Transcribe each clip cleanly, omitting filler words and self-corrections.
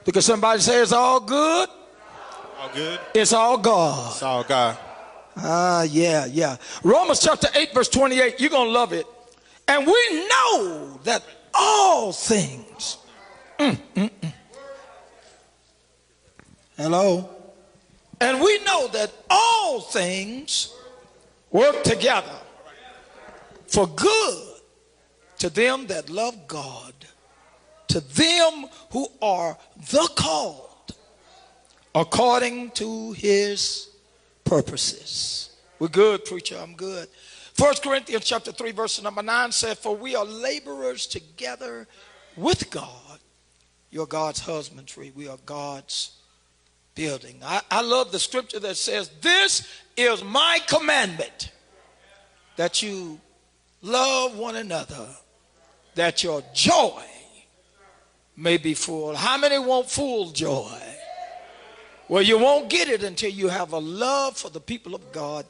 Because somebody say it's all good. All good. It's all God. It's all God. Yeah. Romans chapter 8 verse 28. You're going to love it. And we know that all things. Hello. And we know that all things work together for good to them that love God, to them who are the called according to his purposes. We're good, preacher. I'm good. 1 Corinthians chapter 3 verse number 9 said, for we are laborers together with God. You're God's husbandry. We are God's building. I love the scripture that says, this is my commandment, that you love one another, that your joy may be full. How many want full joy? Well, you won't get it until you have a love for the people of God.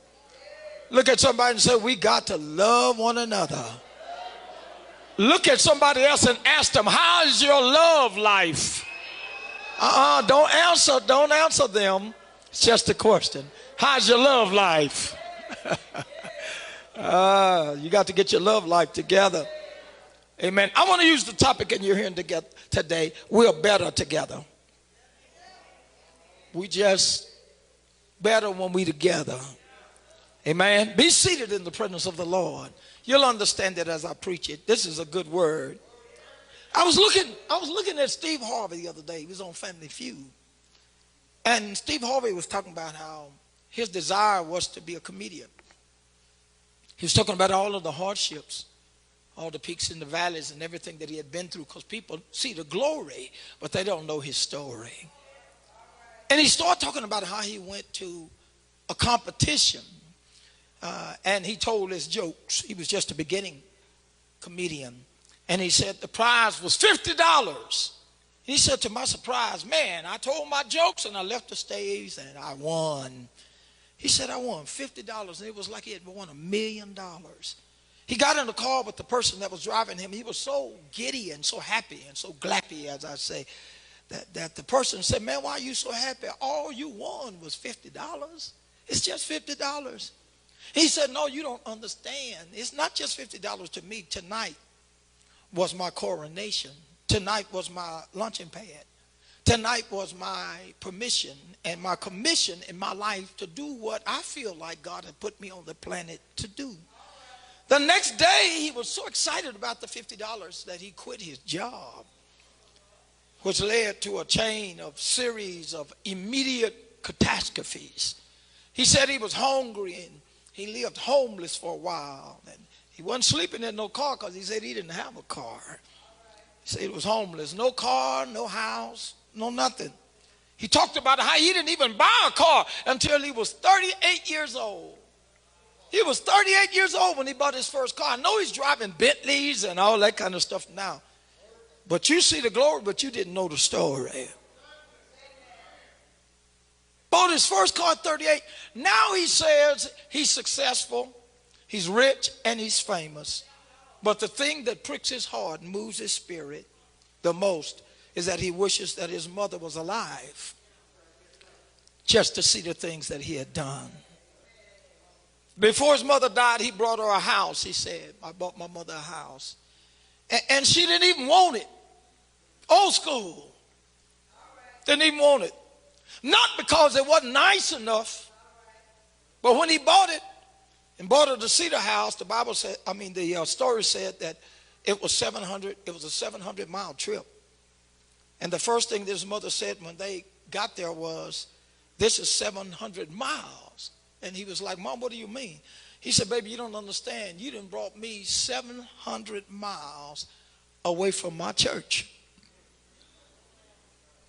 Look at somebody and say, we got to love one another. Look at somebody else and ask them, how is your love life? Don't answer them. It's just a question. How's your love life? You got to get your love life together. Amen. I want to use the topic and you're hearing together today. We're better together. We just better when we together. Amen. Be seated in the presence of the Lord. You'll understand it as I preach it. This is a good word. I was looking at Steve Harvey the other day. He was on Family Feud. And Steve Harvey was talking about how his desire was to be a comedian. He was talking about all of the hardships, all the peaks and the valleys and everything that he had been through, because people see the glory, but they don't know his story. And he started talking about how he went to a competition and he told his jokes. He was just a beginning comedian. And he said the prize was $50. He said, to my surprise, man, I told my jokes and I left the stage and I won. He said, I won $50. And it was like he had won $1 million. He got in the car with the person that was driving him. He was so giddy and so happy and so glappy, as I say, that the person said, man, why are you so happy? All you won was $50. It's just $50. He said, no, you don't understand. It's not just $50 to me. Tonight was my coronation. Tonight was my luncheon pad. Tonight was my permission and my commission in my life to do what I feel like God had put me on the planet to do. The next day, he was so excited about the $50 that he quit his job, which led to a chain of series of immediate catastrophes. He said he was hungry and he lived homeless for a while. And he wasn't sleeping in no car because he said he didn't have a car. He said he was homeless. No car, no house, no nothing. He talked about how he didn't even buy a car until he was 38 years old. He was 38 years old when he bought his first car. I know he's driving Bentleys and all that kind of stuff now. But you see the glory, but you didn't know the story. Bought his first car at 38. Now he says he's successful, he's rich, and he's famous. But the thing that pricks his heart and moves his spirit the most is that he wishes that his mother was alive just to see the things that he had done. Before his mother died, he brought her a house. He said, I bought my mother a house. And she didn't even want it. Old school. Didn't even want it. Not because it wasn't nice enough, but when he bought it and bought her the cedar house, the Bible said, the story said that it was a 700-mile trip. And the first thing that his mother said when they got there was, this is 700 miles. And he was like, Mom, what do you mean? He said, baby, you don't understand. You done brought me 700 miles away from my church.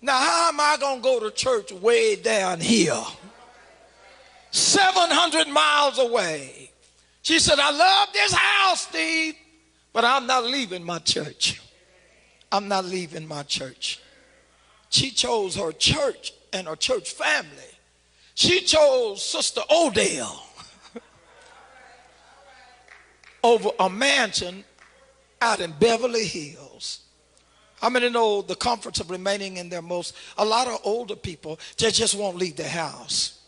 Now, how am I going to go to church way down here? 700 miles away. She said, I love this house, Steve, but I'm not leaving my church. I'm not leaving my church. She chose her church and her church family. She chose Sister Odell over a mansion out in Beverly Hills. How many know the comforts of remaining in their most? A lot of older people just won't leave their house.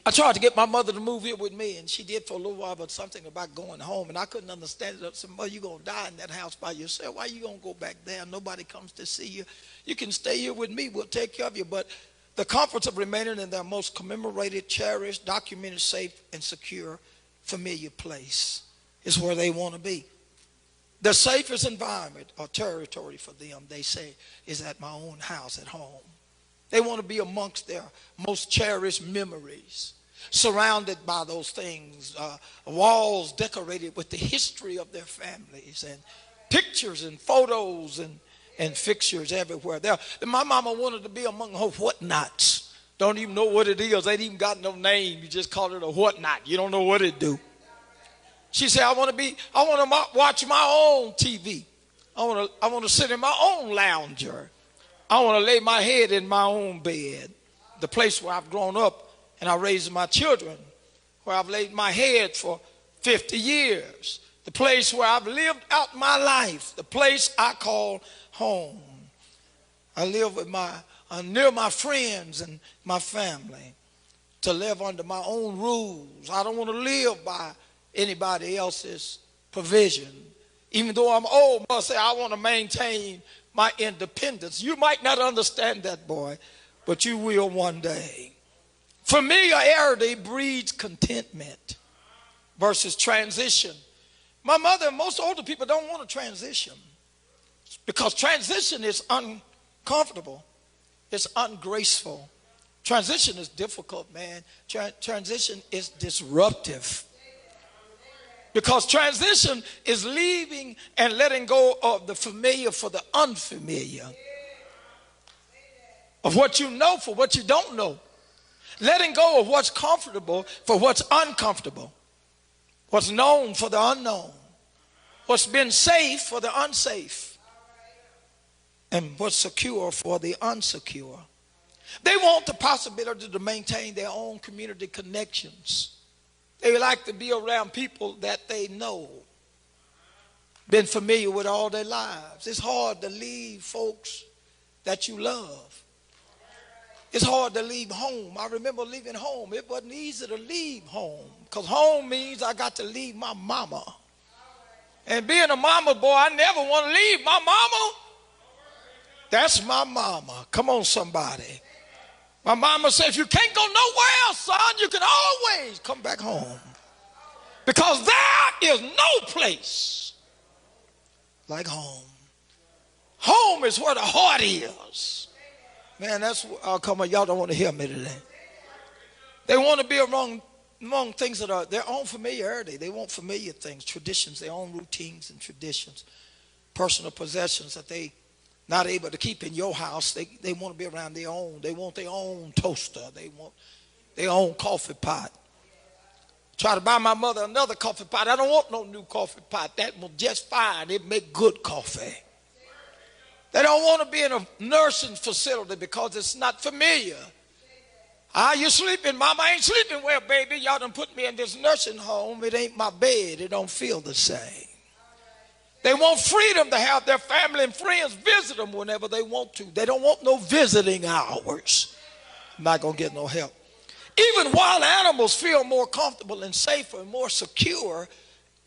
I tried to get my mother to move here with me, and she did for a little while, but something about going home, and I couldn't understand it. I said, Mother, you're going to die in that house by yourself. Why are you going to go back there? Nobody comes to see you. You can stay here with me. We'll take care of you. But the comforts of remaining in their most commemorated, cherished, documented, safe, and secure, familiar place is where they want to be. The safest environment or territory for them, they say, is at my own house at home. They want to be amongst their most cherished memories, surrounded by those things, walls decorated with the history of their families, and pictures and photos and fixtures everywhere. My mama wanted to be among her whatnots. Don't even know what it is. They ain't even got no name. You just call it a whatnot. You don't know what it do. She said, I want to watch my own TV. I want to sit in my own lounger. I want to lay my head in my own bed, the place where I've grown up and I raised my children, where I've laid my head for 50 years, the place where I've lived out my life, the place I call home. I live with near my friends and my family, to live under my own rules. I don't want to live by anybody else's provision. Even though I'm old, I say I want to maintain my independence. You might not understand that, boy, but you will one day. Familiarity breeds contentment versus transition. My mother and most older people don't want to transition because transition is uncomfortable. It's ungraceful. Transition is difficult, man. Transition is disruptive. Because transition is leaving and letting go of the familiar for the unfamiliar. Of what you know for what you don't know. Letting go of what's comfortable for what's uncomfortable. What's known for the unknown. What's been safe for the unsafe. And what's secure for the unsecure. They want the possibility to maintain their own community connections. They like to be around people that they know, been familiar with all their lives. It's hard to leave folks that you love. It's hard to leave home. I remember leaving home. It wasn't easy to leave home because home means I got to leave my mama. And being a mama boy, I never want to leave my mama. That's my mama. Come on, somebody. My mama said, if you can't go nowhere else, son, you can always come back home. Because there is no place like home. Home is where the heart is. Man, that's come on, y'all don't want to hear me today. They want to be among things that are their own familiarity. They want familiar things, traditions, their own routines and traditions, personal possessions that they not able to keep in your house. They want to be around their own. They want their own toaster. They want their own coffee pot. Try to buy my mother another coffee pot. I don't want no new coffee pot. That will just fine. It make good coffee. They don't want to be in a nursing facility because it's not familiar. How you sleeping? Mama ain't sleeping well, baby. Y'all done put me in this nursing home. It ain't my bed. It don't feel the same. They want freedom to have their family and friends visit them whenever they want to. They don't want no visiting hours. I'm not going to get no help. Even wild animals feel more comfortable and safer and more secure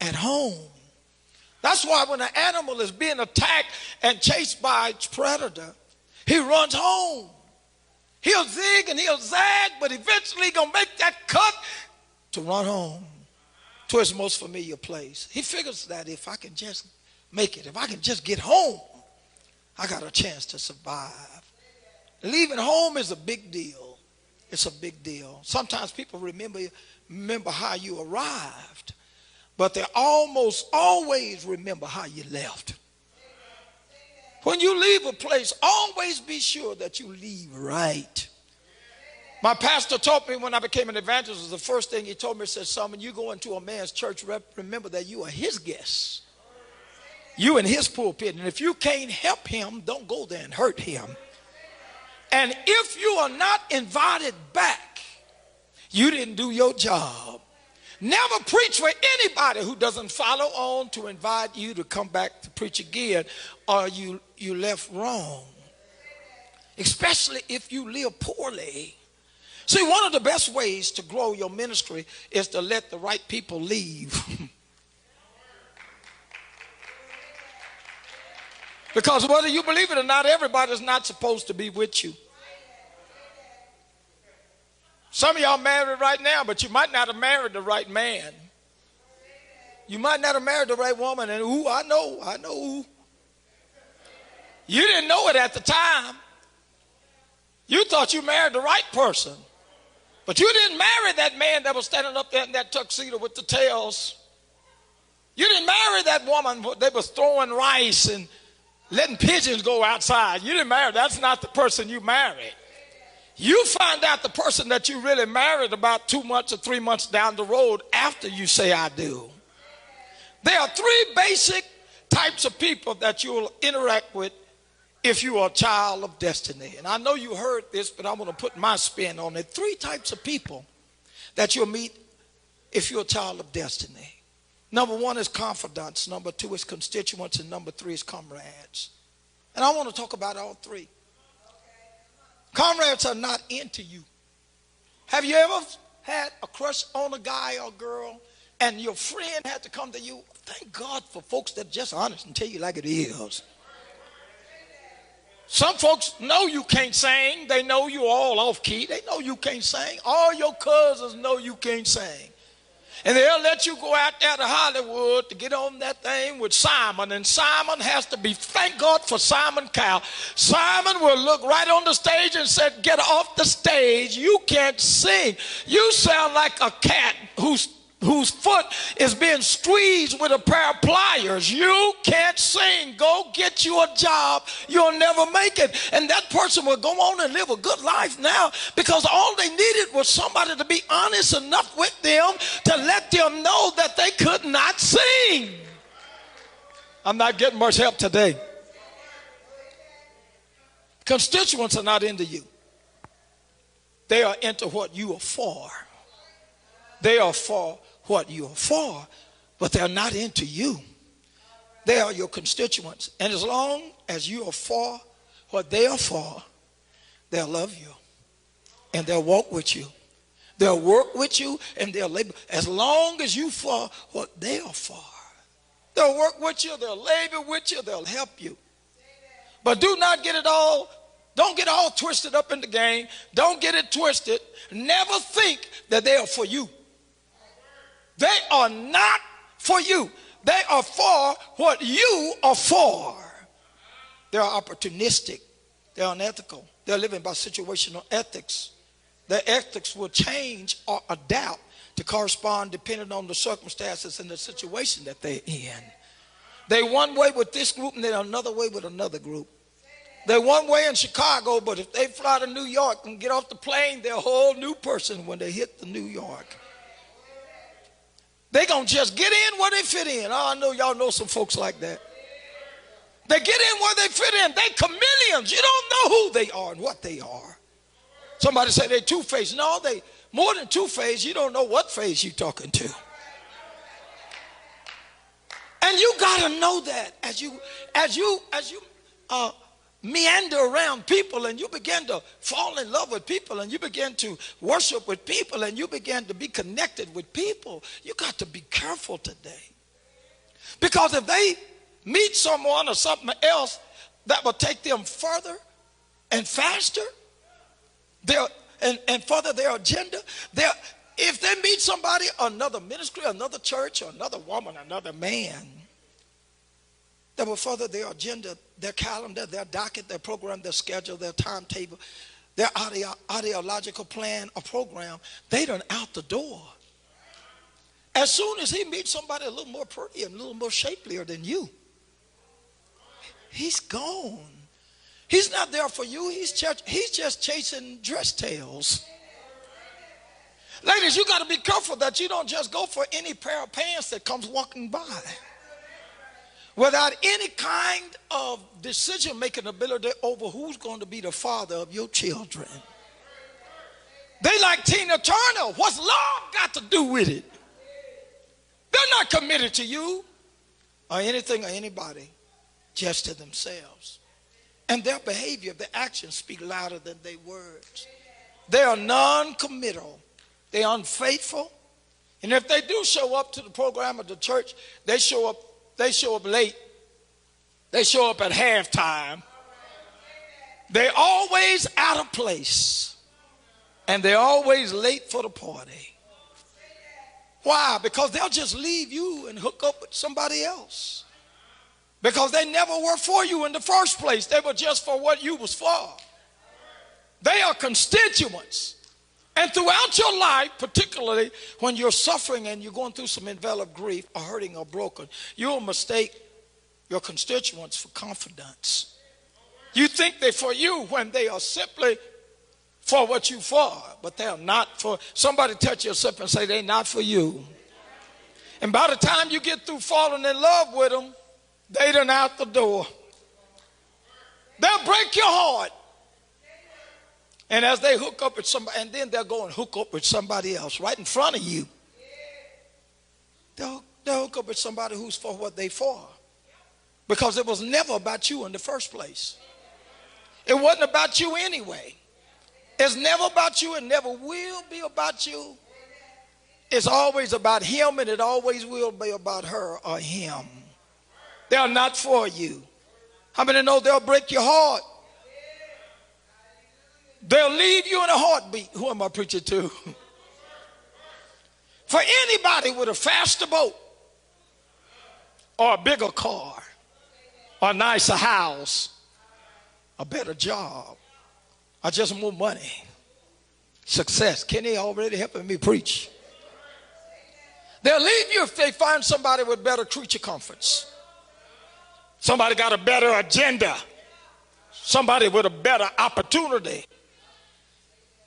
at home. That's why when an animal is being attacked and chased by its predator, he runs home. He'll zig and he'll zag, but eventually he's going to make that cut to run home to his most familiar place. He figures that if I can just make it, if I can just get home, I got a chance to survive. Leaving home is a big deal. It's a big deal. Sometimes people remember how you arrived, but they almost always remember how you left. When you leave a place, always be sure that you leave right. My pastor taught me when I became an evangelist, the first thing he told me, he said, son, when you go into a man's church, remember that you are his guests. You in his pulpit. And if you can't help him, don't go there and hurt him. And if you are not invited back, you didn't do your job. Never preach for anybody who doesn't follow on to invite you to come back to preach again, or you left wrong. Especially if you live poorly. See, one of the best ways to grow your ministry is to let the right people leave. Because whether you believe it or not, everybody's not supposed to be with you. Some of y'all married right now, but you might not have married the right man. You might not have married the right woman. And I know. You didn't know it at the time. You thought you married the right person. But you didn't marry that man that was standing up there in that tuxedo with the tails. You didn't marry that woman that was throwing rice and letting pigeons go outside. You didn't marry. That's not the person you married. You find out the person that you really married about 2 months or 3 months down the road after you say I do. There are 3 basic types of people that you'll interact with if you are a child of destiny. And I know you heard this, but I'm going to put my spin on it. 3 types of people that you'll meet if you're a child of destiny. Number 1 is confidants. Number 2 is constituents. And number 3 is comrades. And I want to talk about all 3. Comrades are not into you. Have you ever had a crush on a guy or girl and your friend had to come to you? Thank God for folks that are just honest and tell you like it is. Some folks know you can't sing. They know you're all off key. They know you can't sing. All your cousins know you can't sing. And they'll let you go out there to Hollywood to get on that thing with Simon. And Simon has to be, thank God for Simon Cowell. Simon will look right on the stage and say, get off the stage. You can't sing. You sound like a cat whose foot is being squeezed with a pair of pliers. You can't sing. Go get you a job. You'll never make it. And that person will go on and live a good life now because all they needed was somebody to be honest enough with them to let them know that they could not sing. I'm not getting much help today. Constituents are not into you. They are into what you are for. They are for what you are for, but they're not into you. They are your constituents. And as long as you are for what they are for, they'll love you and they'll walk with you. They'll work with you and they'll labor. As long as you for what they are for, they'll work with you, they'll labor with you, they'll help you. But do not get it all, don't get all twisted up in the game. Don't get it twisted. Never think that they are for you. They are not for you. They are for what you are for. They're opportunistic. They're unethical. They're living by situational ethics. Their ethics will change or adapt to correspond depending on the circumstances and the situation that they're in. They're one way with this group and they're another way with another group. They're one way in Chicago, but if they fly to New York and get off the plane, they're a whole new person when they hit the New York. They're going to just get in where they fit in. Oh, I know y'all know some folks like that. They get in where they fit in. They chameleons. You don't know who they are and what they are. Somebody say they two-faced. No, they more than two-faced. You don't know what face you're talking to. And you got to know that as you meander around people and you begin to fall in love with people and you begin to worship with people and you begin to be connected with people, you got to be careful today. Because if they meet someone or something else that will take them further and faster, and further their agenda, if they meet somebody, another ministry, another church, or another woman, another man, that will further their agenda, their calendar, their docket, their program, their schedule, their timetable, their ideological plan or program, they done out the door. As soon as he meets somebody a little more pretty and a little more shapelier than you, he's gone. He's not there for you. He's just chasing dress tails. Ladies, you got to be careful that you don't just go for any pair of pants that comes walking by without any kind of decision-making ability over who's going to be the father of your children. They like Tina Turner. What's love got to do with it? They're not committed to you or anything or anybody, just to themselves. And their behavior, their actions speak louder than their words. They are non-committal. They are unfaithful. And if they do show up to the program of the church, they show up late. They show up at halftime. They're always out of place. And they're always late for the party. Why? Because they'll just leave you and hook up with somebody else. Because they never were for you in the first place. They were just for what you was for. They are constituents. And throughout your life, particularly when you're suffering and you're going through some enveloped grief or hurting or broken, you'll mistake your constituents for confidants. You think they're for you when they are simply for what you for, but they are not for. Somebody touch yourself and say they're not for you. And by the time you get through falling in love with them, they done out the door. They'll break your heart. And as they hook up with somebody, and then they'll go and hook up with somebody else right in front of you. They'll hook up with somebody who's for what they for. Because it was never about you in the first place. It wasn't about you anyway. It's never about you. It never will be about you. It's always about him, and it always will be about her or him. They are not for you. How many know they'll break your heart? They'll leave you in a heartbeat. Who am I preaching to? For anybody with a faster boat or a bigger car or a nicer house, a better job, or just more money, success. Kenny already helping me preach. They'll leave you if they find somebody with better creature comforts. Somebody got a better agenda. Somebody with a better opportunity.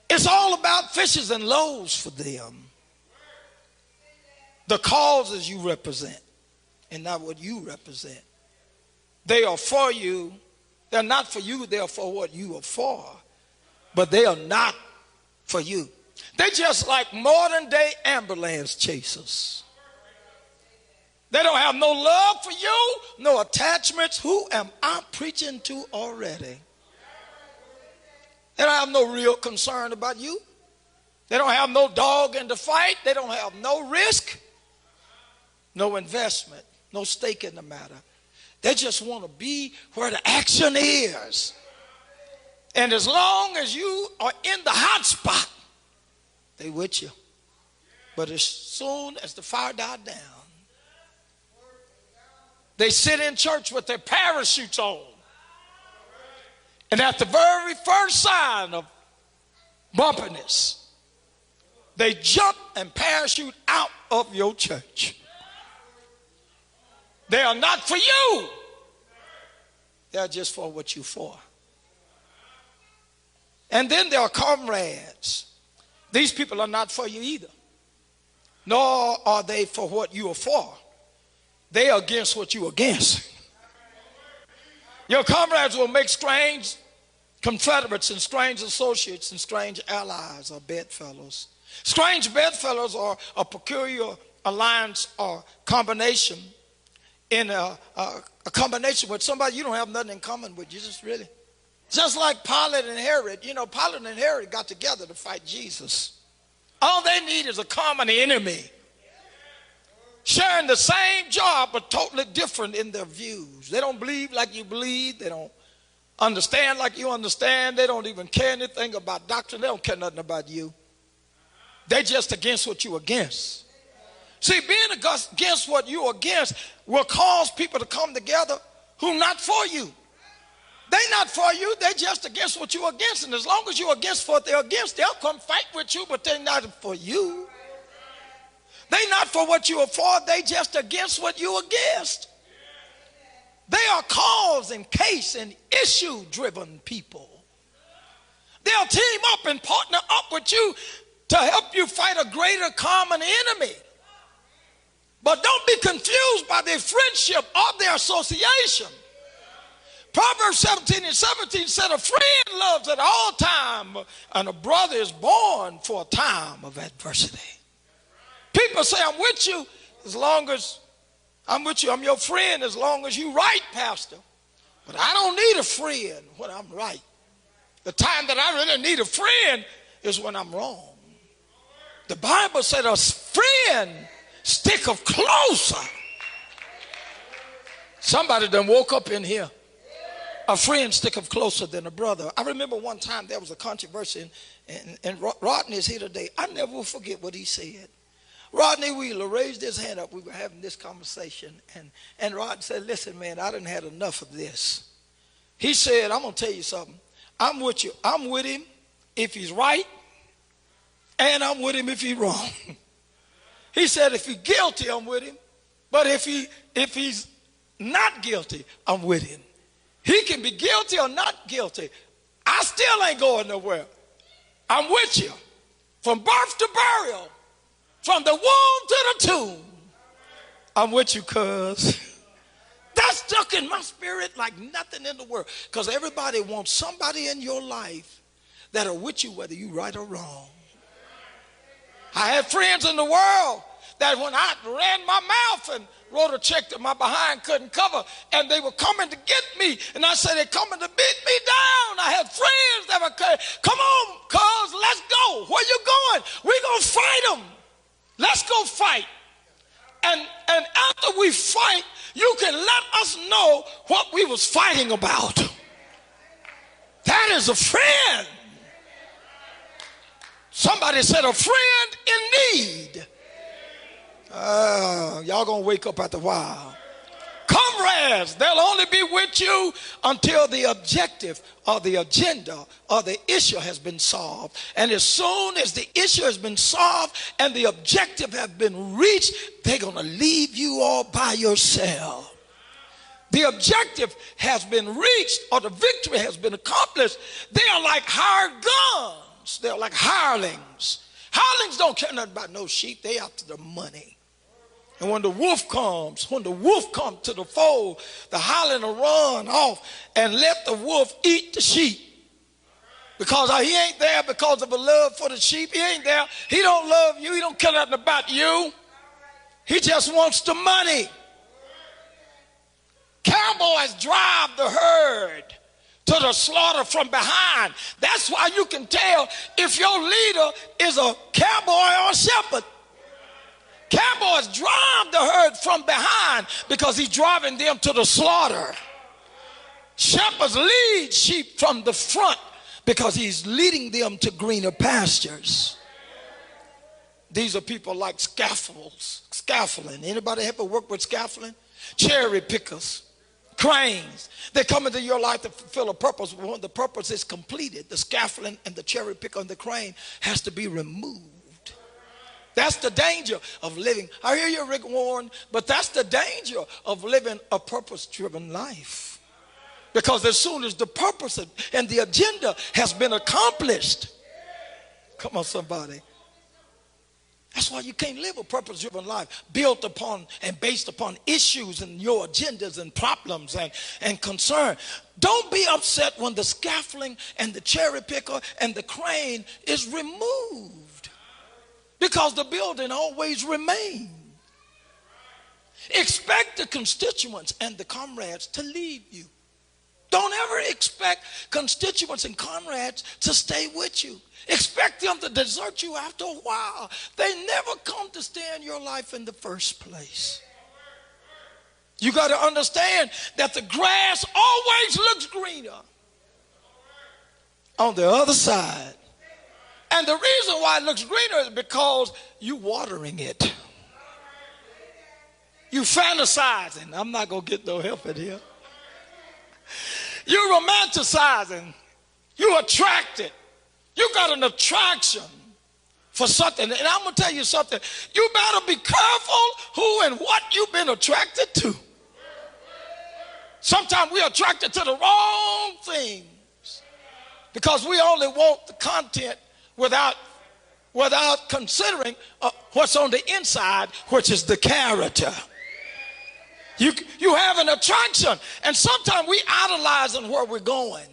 It's all about fishes and loaves for them. The causes you represent and not what you represent. They are for you. They're not for you. They are for what you are for. But they are not for you. They're just like modern day ambulance chasers. They don't have no love for you, no attachments. Who am I preaching to already? They don't have no real concern about you. They don't have no dog in the fight. They don't have no risk, no investment, no stake in the matter. They just want to be where the action is. And as long as you are in the hot spot, they with you. But as soon as the fire died down, they sit in church with their parachutes on. And at the very first sign of bumpiness, they jump and parachute out of your church. They are not for you. They're just for what you're for. And then there are comrades. These people are not for you either. Nor are they for what you are for. They are against what you're against. Your comrades will make strange confederates and strange associates and strange allies or bedfellows. Strange bedfellows are a peculiar alliance or combination in a combination with somebody you don't have nothing in common with. You just like Pilate and Herod. You know, Pilate and Herod got together to fight Jesus. All they need is a common enemy. Sharing the same job, but totally different in their views. They don't believe like you believe. They don't understand like you understand. They don't even care anything about doctrine. They don't care nothing about you. They're just against what you're against. See, being against what you're against will cause people to come together who are not for you. They're not for you. They're just against what you're against. And as long as you're against what they're against, they'll come fight with you, but they're not for you. They're not for what you are for. They just against what you're against. They are cause and case and issue driven people. They'll team up and partner up with you to help you fight a greater common enemy. But don't be confused by their friendship or their association. Proverbs 17:17 said, a friend loves at all time, and a brother is born for a time of adversity. People say, I'm with you. as long as I'm with you. I'm your friend as long as you right, Pastor. But I don't need a friend when I'm right. The time that I really need a friend is when I'm wrong. The Bible said a friend sticketh closer. Somebody done woke up in here. A friend sticketh closer than a brother. I remember one time there was a controversy, and Rodney is here today. I never will forget what he said. Rodney Wheeler raised his hand up. We were having this conversation, and Rod said, listen, man, I done had enough of this. He said, I'm going to tell you something. I'm with you. I'm with him if he's right, and I'm with him if he's wrong. He said, if he's guilty, I'm with him. But if he's not guilty, I'm with him. He can be guilty or not guilty. I still ain't going nowhere. I'm with you. From birth to burial. From the womb to the tomb. I'm with you, cuz. That's stuck in my spirit like nothing in the world. Because everybody wants somebody in your life that are with you whether you right or wrong. I had friends in the world that when I ran my mouth and wrote a check that my behind couldn't cover, and they were coming to get me, and I said, they're coming to beat me down. I had friends that were, come on, cuz, let's go. Where you going? We're going to fight them. Let's go fight. And after we fight, you can let us know what we was fighting about. That is a friend. Somebody said a friend in need. Y'all gonna wake up after a while. Comrades, they'll only be with you until the objective or the agenda or the issue has been solved. And as soon as the issue has been solved and the objective has been reached, they're gonna leave you all by yourself. The objective has been reached or the victory has been accomplished. They are like hired guns. They're like hirelings. Hirelings don't care nothing about no sheep. They after the money. And when the wolf comes to the fold, the hireling will run off and let the wolf eat the sheep. Because he ain't there because of a love for the sheep. He ain't there. He don't love you. He don't care nothing about you. He just wants the money. Cowboys drive the herd to the slaughter from behind. That's why you can tell if your leader is a cowboy or a shepherd. Cowboys drive the herd from behind because he's driving them to the slaughter. Shepherds lead sheep from the front because he's leading them to greener pastures. These are people like scaffolding. Anybody ever work with scaffolding? Cherry pickers, cranes. They come into your life to fulfill a purpose. When the purpose is completed, the scaffolding and the cherry picker and the crane has to be removed. That's the danger of living. I hear you, Rick Warren, but that's the danger of living a purpose-driven life. Because as soon as the purpose and the agenda has been accomplished, come on, somebody. That's why you can't live a purpose-driven life built upon and based upon issues and your agendas and problems and concern. Don't be upset when the scaffolding and the cherry picker and the crane is removed. Because the building always remains. Expect the constituents and the comrades to leave you. Don't ever expect constituents and comrades to stay with you. Expect them to desert you after a while. They never come to stay in your life in the first place. You got to understand that the grass always looks greener on the other side. And the reason why it looks greener is because you're watering it. You fantasizing. I'm not going to get no help in here. You're romanticizing. You're attracted. You got an attraction for something. And I'm going to tell you something. You better be careful who and what you've been attracted to. Sometimes we're attracted to the wrong things because we only want the content without considering what's on the inside, which is the character. You have an attraction, and sometimes we idolize on where we're going.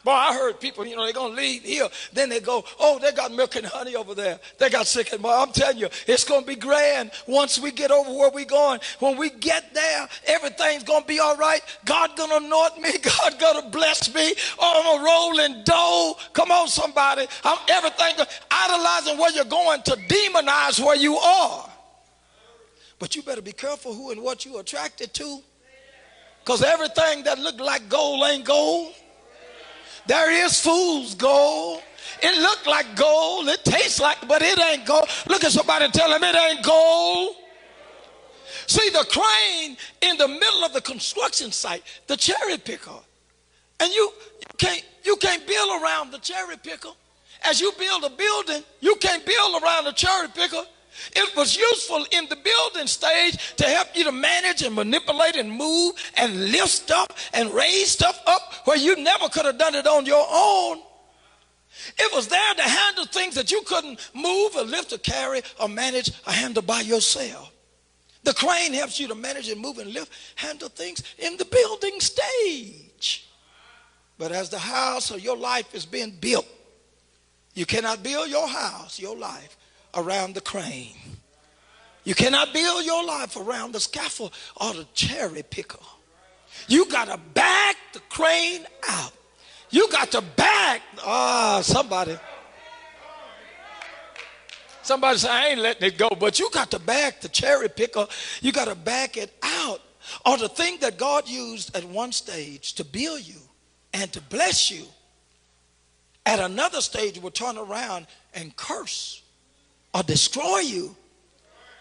Boy, I heard people, they're going to leave here. Then they go, oh, they got milk and honey over there. They got sick and boy, I'm telling you, it's going to be grand once we get over where we're going. When we get there, everything's going to be all right. God going to anoint me. God going to bless me. Oh, I'm a rolling dough. Come on, somebody. Everything, idolizing where you're going to demonize where you are. But you better be careful who and what you're attracted to. Because everything that look like gold ain't gold. There is fool's gold. It look like gold. It tastes like, but it ain't gold. Look at somebody and tell them it ain't gold. See, the crane in the middle of the construction site, the cherry picker. And you can't build around the cherry picker. As you build a building, you can't build around the cherry picker. It was useful in the building stage to help you to manage and manipulate and move and lift stuff and raise stuff up where you never could have done it on your own. It was there to handle things that you couldn't move or lift or carry or manage or handle by yourself. The crane helps you to manage and move and lift, handle things in the building stage. But as the house or your life is being built, you cannot build your house, your life, around the crane. You cannot build your life around the scaffold or the cherry picker. You got to back the crane out. You got to back. Somebody say, I ain't letting it go. But you got to back the cherry picker. You got to back it out. Or the thing that God used at one stage to build you and to bless you, at another stage will turn around and curse or destroy you.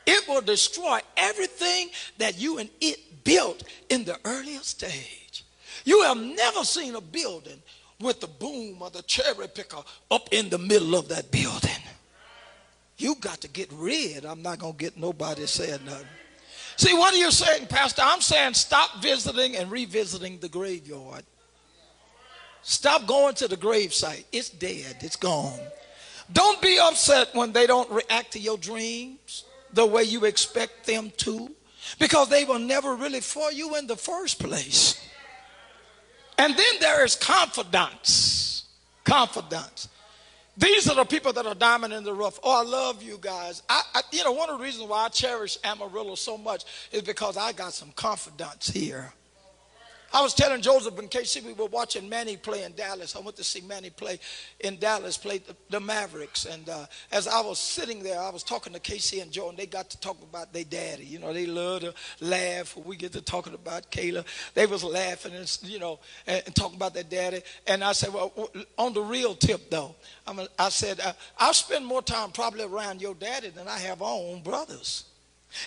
It will destroy everything that you and it built in the earlier stage. You have never seen a building with the boom or the cherry picker up in the middle of that building. You got to get rid. I'm not going to get nobody saying nothing. See, what are you saying, Pastor? I'm saying stop visiting and revisiting the graveyard. Stop going to the grave site. It's dead. It's gone. Don't be upset when they don't react to your dreams the way you expect them to, because they were never really for you in the first place. And then there is confidence. Confidence. These are the people that are diamond in the rough. Oh, I love you guys. One of the reasons why I cherish Amarillo so much is because I got some confidence here. I was telling Joseph and Casey, we were watching Manny play in Dallas. I went to see Manny play in Dallas, play the Mavericks. And as I was sitting there, I was talking to Casey and Joe, and they got to talk about their daddy. They love to laugh when we get to talking about Kayla. They was laughing and talking about their daddy. And I said, well, on the real tip, though, I said, I'll spend more time probably around your daddy than I have our own brothers.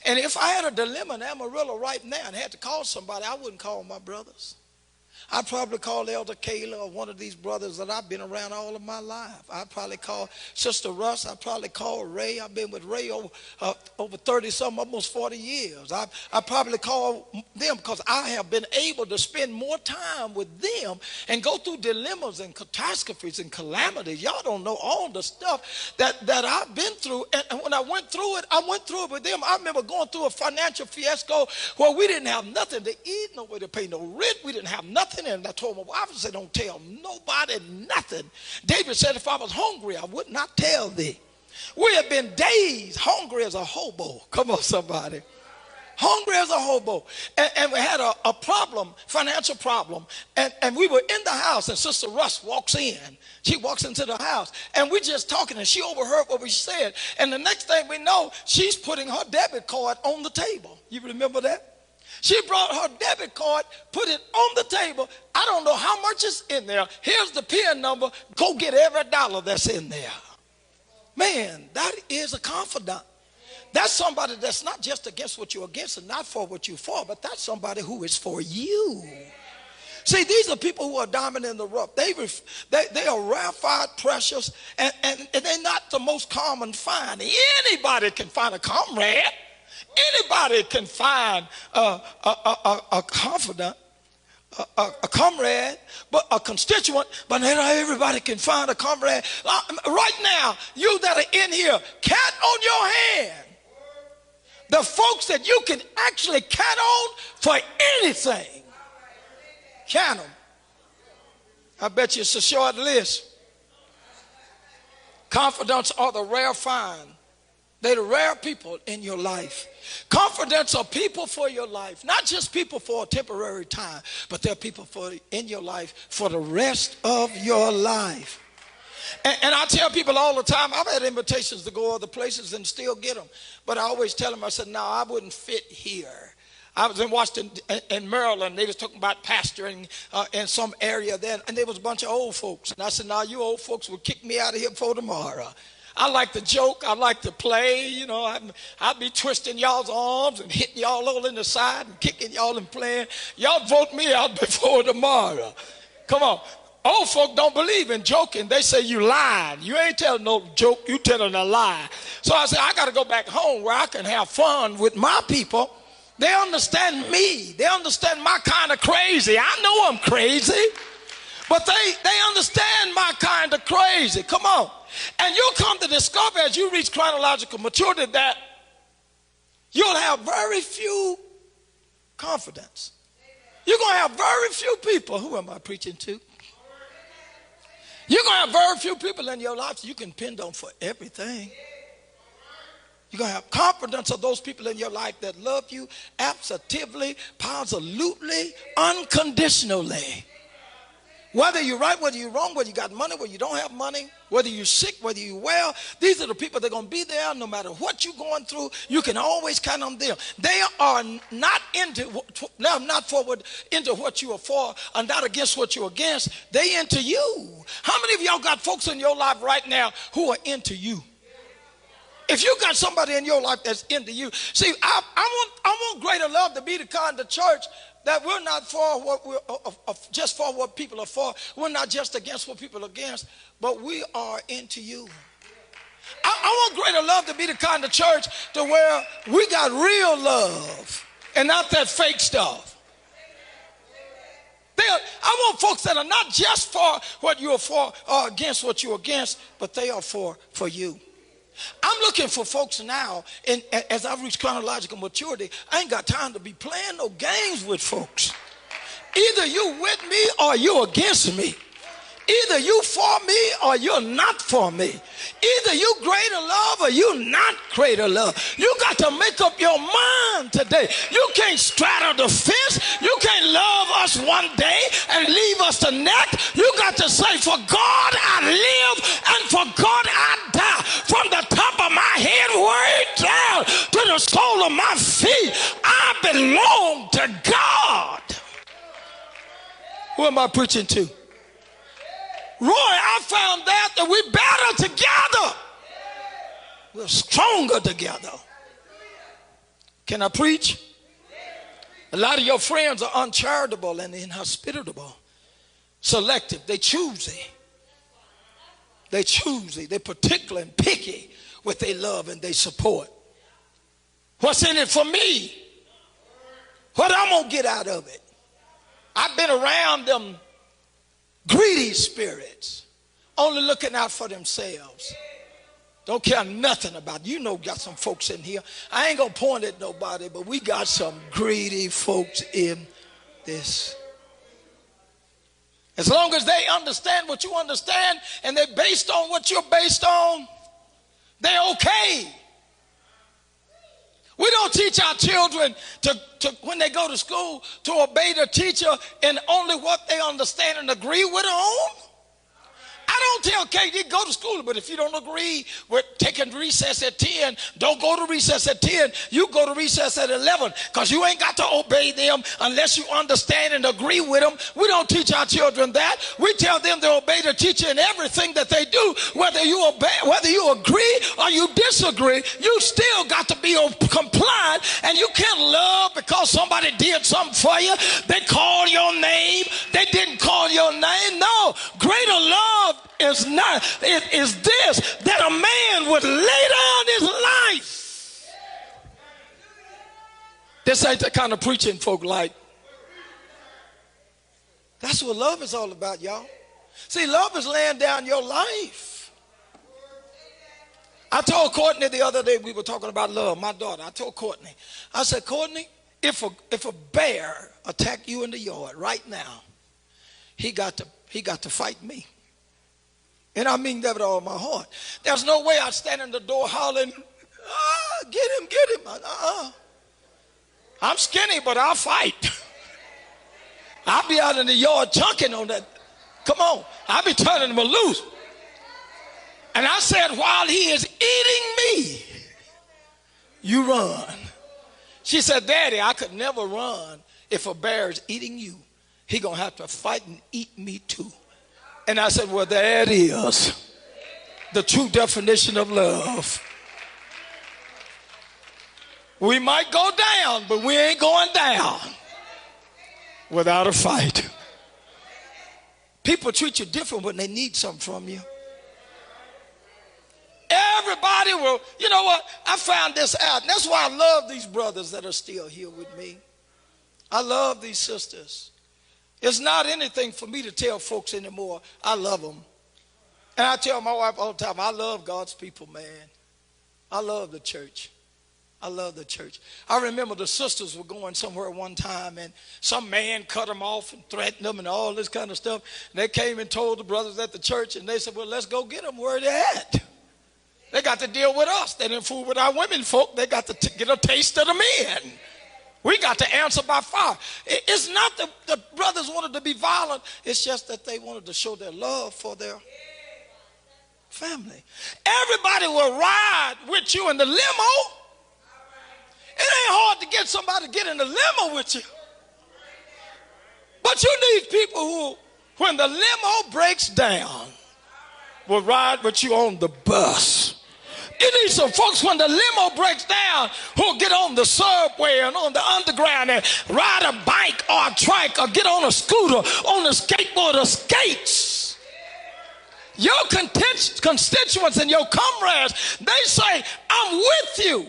And if I had a dilemma in Amarillo right now and had to call somebody, I wouldn't call my brothers. I'd probably call Elder Kayla or one of these brothers that I've been around all of my life. I'd probably call Sister Russ. I'd probably call Ray. I've been with Ray over 30-some, almost 40 years. I probably call them because I have been able to spend more time with them and go through dilemmas and catastrophes and calamities. Y'all don't know all the stuff that I've been through. And when I went through it with them. I remember going through a financial fiasco where we didn't have nothing to eat, no way to pay no rent. We didn't have nothing. And I told my wife, I said, don't tell nobody nothing. David said, if I was hungry, I would not tell thee. We have been days hungry as a hobo. Come on, somebody. Hungry as a hobo. And we had a problem, financial problem. And we were in the house, and Sister Russ walks in. She walks into the house, and we're just talking, and she overheard what we said. And the next thing we know, she's putting her debit card on the table. You remember that? She brought her debit card, put it on the table. I don't know how much is in there. Here's the PIN number. Go get every dollar that's in there. Man, that is a confidant. That's somebody that's not just against what you're against and not for what you're for, but that's somebody who is for you. See, these are people who are diamond in the rough. They are rarefied, precious, and they're not the most common find. Anybody can find a comrade. Anybody can find a confidant, a comrade, but a constituent, but not everybody can find a comrade. Right now, you that are in here, count on your hand the folks that you can actually count on for anything. Count them. I bet you it's a short list. Confidants are the rare find. They're the rare people in your life. Confidants are people for your life, not just people for a temporary time, but they're people in your life for the rest of your life. And I tell people all the time, I've had invitations to go other places and still get them. But I always tell them, I said, no, I wouldn't fit here. I was in Washington, in Maryland. They was talking about pastoring in some area then, and there was a bunch of old folks. And I said, no, you old folks will kick me out of here before tomorrow. I like to joke. I like to play. You know, I'd be twisting y'all's arms and hitting y'all all in the side and kicking y'all and playing. Y'all vote me out before tomorrow. Come on. Old folk don't believe in joking. They say you lying. You ain't telling no joke. You telling a lie. So I said, I got to go back home where I can have fun with my people. They understand me. They understand my kind of crazy. I know I'm crazy. But they understand my kind of crazy. Come on. And you'll come to discover as you reach chronological maturity that you'll have very few confidence. You're going to have very few people. Who am I preaching to? You're going to have very few people in your life you can depend on for everything. You're going to have confidence of those people in your life that love you absolutely, positively, unconditionally. Whether you're right, whether you're wrong, whether you got money, whether you don't have money, whether you're sick, whether you're well, these are the people that are going to be there no matter what you're going through. You can always count on them. They are not into what you are for and not against what you're against. They into you. How many of y'all got folks in your life right now who are into you? If you got somebody in your life that's into you, see, I want greater love to be the kind of church that we're not for what we're just for what people are for. We're not just against what people are against, but we are into you. I want greater love to be the kind of church to where we got real love and not that fake stuff. I want folks that are not just for what you are for or against what you're against, but they are for you. I'm looking for folks now, and as I reach chronological maturity, I ain't got time to be playing no games with folks. Either you with me or you against me. Either you for me or you're not for me. Either you greater love or you not greater love. You got to make up your mind today. You can't straddle the fence. You can't love us one day and leave us the next. You got to say, for God I live and for God I die. From the top of my head way down to the sole of my feet, I belong to God. Who am I preaching to? Roy, I found out that we're better together. We're stronger together. Can I preach? A lot of your friends are uncharitable and inhospitable, selective. They choosy. They choosy. They're particular and picky with their love and their support. What's in it for me? What I'm going to get out of it? I've been around them greedy spirits, only looking out for themselves. Don't care nothing about it. You know, got some folks in here. I ain't gonna point at nobody, but we got some greedy folks in this. As long as they understand what you understand and they're based on what you're based on, they're okay. We don't teach our children to when they go to school to obey the teacher in only what they understand and agree with on. I don't tell KD go to school, but if you don't agree with taking recess at 10, don't go to recess at 10. You go to recess at 11 because you ain't got to obey them unless you understand and agree with them. We don't teach our children that. We tell them to obey the teacher in everything that they do. Whether you obey, whether you agree or you disagree, you still got to be compliant, and you can't love because somebody did something for you. They called your name. They didn't call your name. No, greater love is not. It is this, that a man would lay down his life. This ain't the kind of preaching folk like. That's what love is all about, y'all. See, love is laying down your life. I told Courtney the other day, we were talking about love, my daughter. I told Courtney, I said, Courtney, if a bear attacked you in the yard right now, he got to He got to fight me. And I mean that with all my heart. There's no way I'd stand in the door hollering, get him, get him. I'm skinny, but I'll fight. I'll be out in the yard chunking on that. Come on. I'll be turning him loose. And I said, while he is eating me, you run. She said, Daddy, I could never run if a bear is eating you. He gonna have to fight and eat me too. And I said, well, there it is. The true definition of love. We might go down, but we ain't going down without a fight. People treat you different when they need something from you. Everybody will, you know what? I found this out. And that's why I love these brothers that are still here with me. I love these sisters. It's not anything for me to tell folks anymore. I love them. And I tell my wife all the time, I love God's people, man. I love the church. I love the church. I remember the sisters were going somewhere one time and some man cut them off and threatened them and all this kind of stuff. And they came and told the brothers at the church and they said, well, let's go get them where they're at. They got to deal with us. They didn't fool with our women folk. They got to get a taste of the men. We got to answer by fire. It's not that the brothers wanted to be violent. It's just that they wanted to show their love for their family. Everybody will ride with you in the limo. It ain't hard to get somebody to get in the limo with you. But you need people who, when the limo breaks down, will ride with you on the bus. You need some folks when the limo breaks down who'll get on the subway and on the underground and ride a bike or a trike or get on a scooter, on a skateboard or skates. Your constituents and your comrades, they say, I'm with you.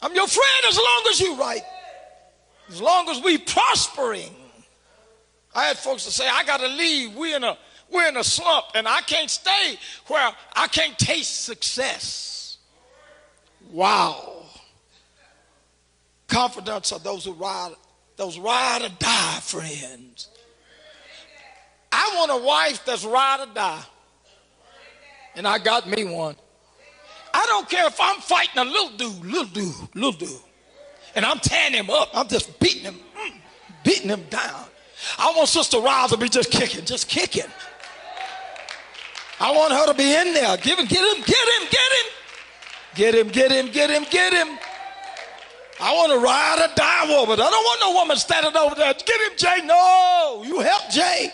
I'm your friend as long as you right. As long as we prospering. I had folks to say, I got to leave. We're in a slump and I can't stay where I can't taste success. Wow. Confidence are those who ride or die friends. I want a wife that's ride or die. And I got me one. I don't care if I'm fighting a little dude. And I'm tearing him up. I'm just beating him down. I want Sister Riles to be just kicking. I want her to be in there. Get him. I want to ride or die woman. I don't want no woman standing over there. Get him, Jay. No, you help Jay.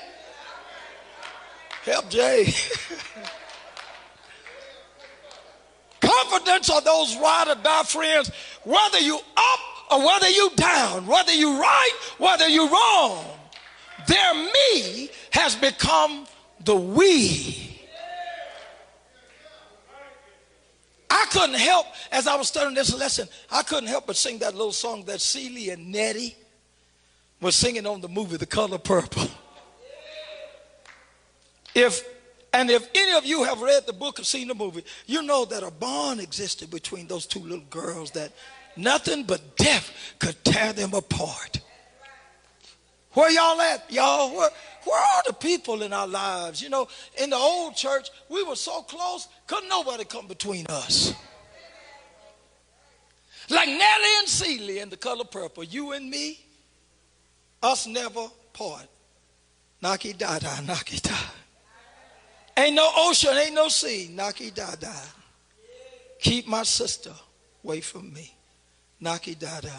Help Jay. Confidence are those ride or die friends, whether you up or whether you down, whether you right, whether you wrong. Their me has become the we. I couldn't help, as I was studying this lesson, I couldn't help but sing that little song that Celie and Nettie was singing on the movie The Color Purple. If any of you have read the book or seen the movie, you know that a bond existed between those two little girls that nothing but death could tear them apart. Where y'all at, y'all? Where are the people in our lives? You know, in the old church, we were so close, couldn't nobody come between us. Like Nellie and Celie in The Color Purple, you and me, us never part. Naki da da, naki da. Ain't no ocean, ain't no sea, naki da da. Keep my sister away from me. Naki da da.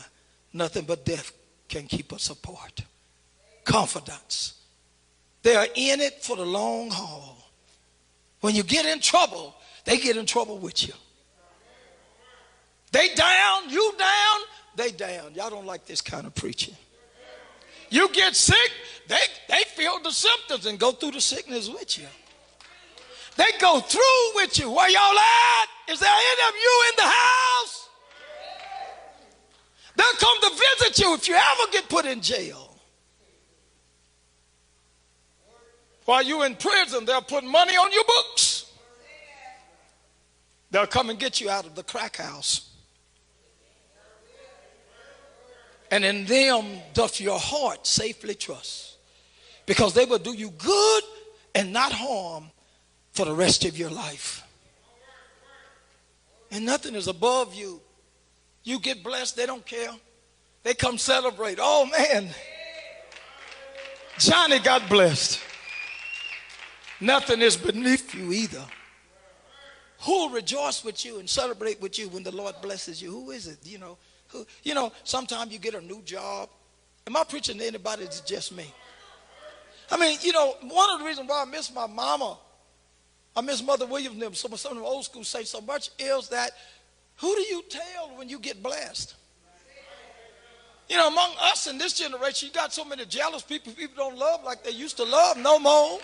Nothing but death can keep us apart. Confidence. They are in it for the long haul. When you get in trouble, they get in trouble with you. They down, you down, they down. Y'all don't like this kind of preaching. You get sick, they feel the symptoms and go through the sickness with you. They go through with you. Where y'all at? Is there any of you in the house? They'll come to visit you if you ever get put in jail. While you're in prison, they'll put money on your books. They'll come and get you out of the crack house. And in them doth your heart safely trust. because they will do you good and not harm for the rest of your life. And nothing is above you. You get blessed, they don't care. They come celebrate. Oh man, Johnny got blessed. Nothing is beneath you either. Who will rejoice with you and celebrate with you when the Lord blesses you? Who is it? Sometimes you get a new job. Am I preaching to anybody? It's just me. I mean, one of the reasons why I miss my mama, I miss Mother Williams and them, some of them old school say so much, is that who do you tell when you get blessed? Among us in this generation, you got so many jealous people don't love like they used to love no more.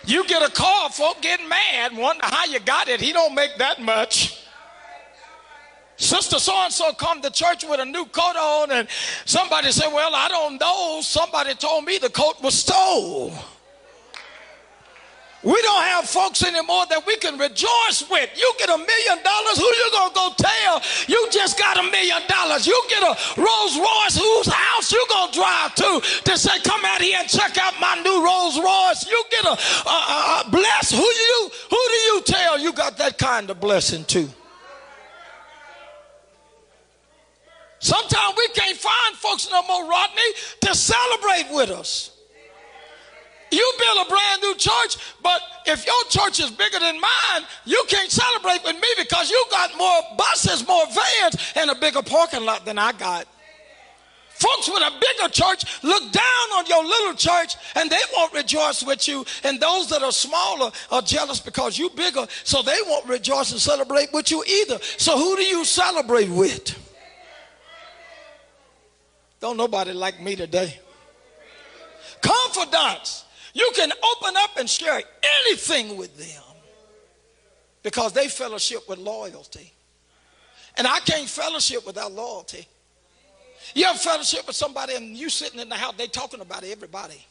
You get a call, folk get mad, wonder how you got it. He don't make that much. Sister so-and-so come to church with a new coat on, and somebody said, well, I don't know. Somebody told me the coat was stole. We don't have folks anymore that we can rejoice with. You get $1 million, who you going to go tell you just got $1 million? You get a Rolls Royce, whose house you going to drive to say, come out here and check out my new Rolls Royce. You get a bless. Who do you tell you got that kind of blessing to? Sometimes we can't find folks no more, Rodney, to celebrate with us. You build a brand new church, but if your church is bigger than mine, you can't celebrate with me because you got more buses, more vans, and a bigger parking lot than I got. Folks with a bigger church look down on your little church and they won't rejoice with you. And those that are smaller are jealous because you're bigger, so they won't rejoice and celebrate with you either. So who do you celebrate with? Don't nobody like me today. Confidants. You can open up and share anything with them because they fellowship with loyalty. And I can't fellowship without loyalty. You have fellowship with somebody and you sitting in the house, they talking about everybody.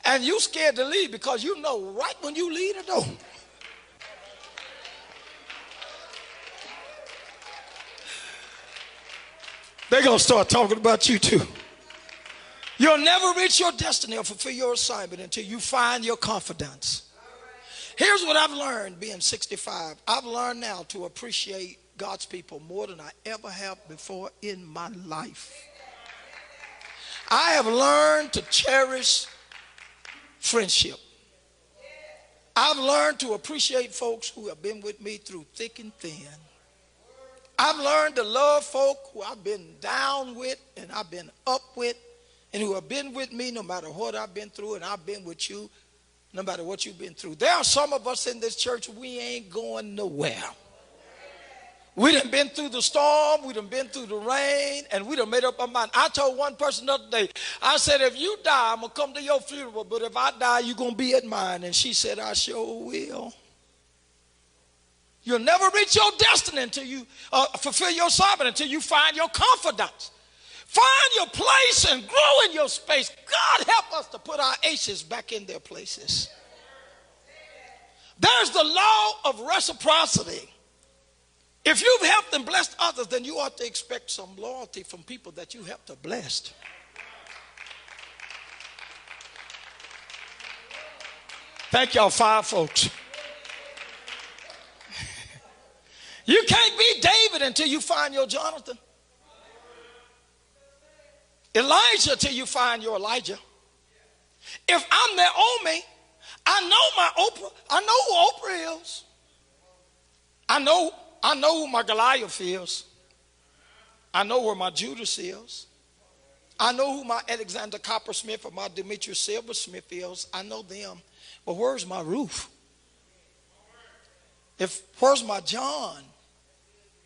And you scared to leave because you know right when you leave the door. They're going to start talking about you too. You'll never reach your destiny or fulfill your assignment until you find your confidence. Here's what I've learned being 65. I've learned now to appreciate God's people more than I ever have before in my life. I have learned to cherish friendship. I've learned to appreciate folks who have been with me through thick and thin. I've learned to love folk who I've been down with and I've been up with, and who have been with me no matter what I've been through, and I've been with you no matter what you've been through. There are some of us in this church, we ain't going nowhere. We done been through the storm, we done been through the rain, and we done made up our mind. I told one person the other day, I said, if you die, I'm going to come to your funeral, but if I die, you're going to be at mine. And she said, I sure will. You'll never reach your destiny until you fulfill your assignment, until you find your confidence. Find your place and grow in your space. God help us to put our aces back in their places. There's the law of reciprocity. If you've helped and blessed others, then you ought to expect some loyalty from people that you helped to bless. Thank y'all 5 folks. You can't be David until you find your Jonathan. Elijah till you find your Elijah. If I'm Naomi, I know my Oprah. I know who Oprah is. I know who my Goliath is. I know where my Judas is. I know who my Alexander Coppersmith or my Demetrius Silversmith is. I know them. But where's my Ruth? Where's my John?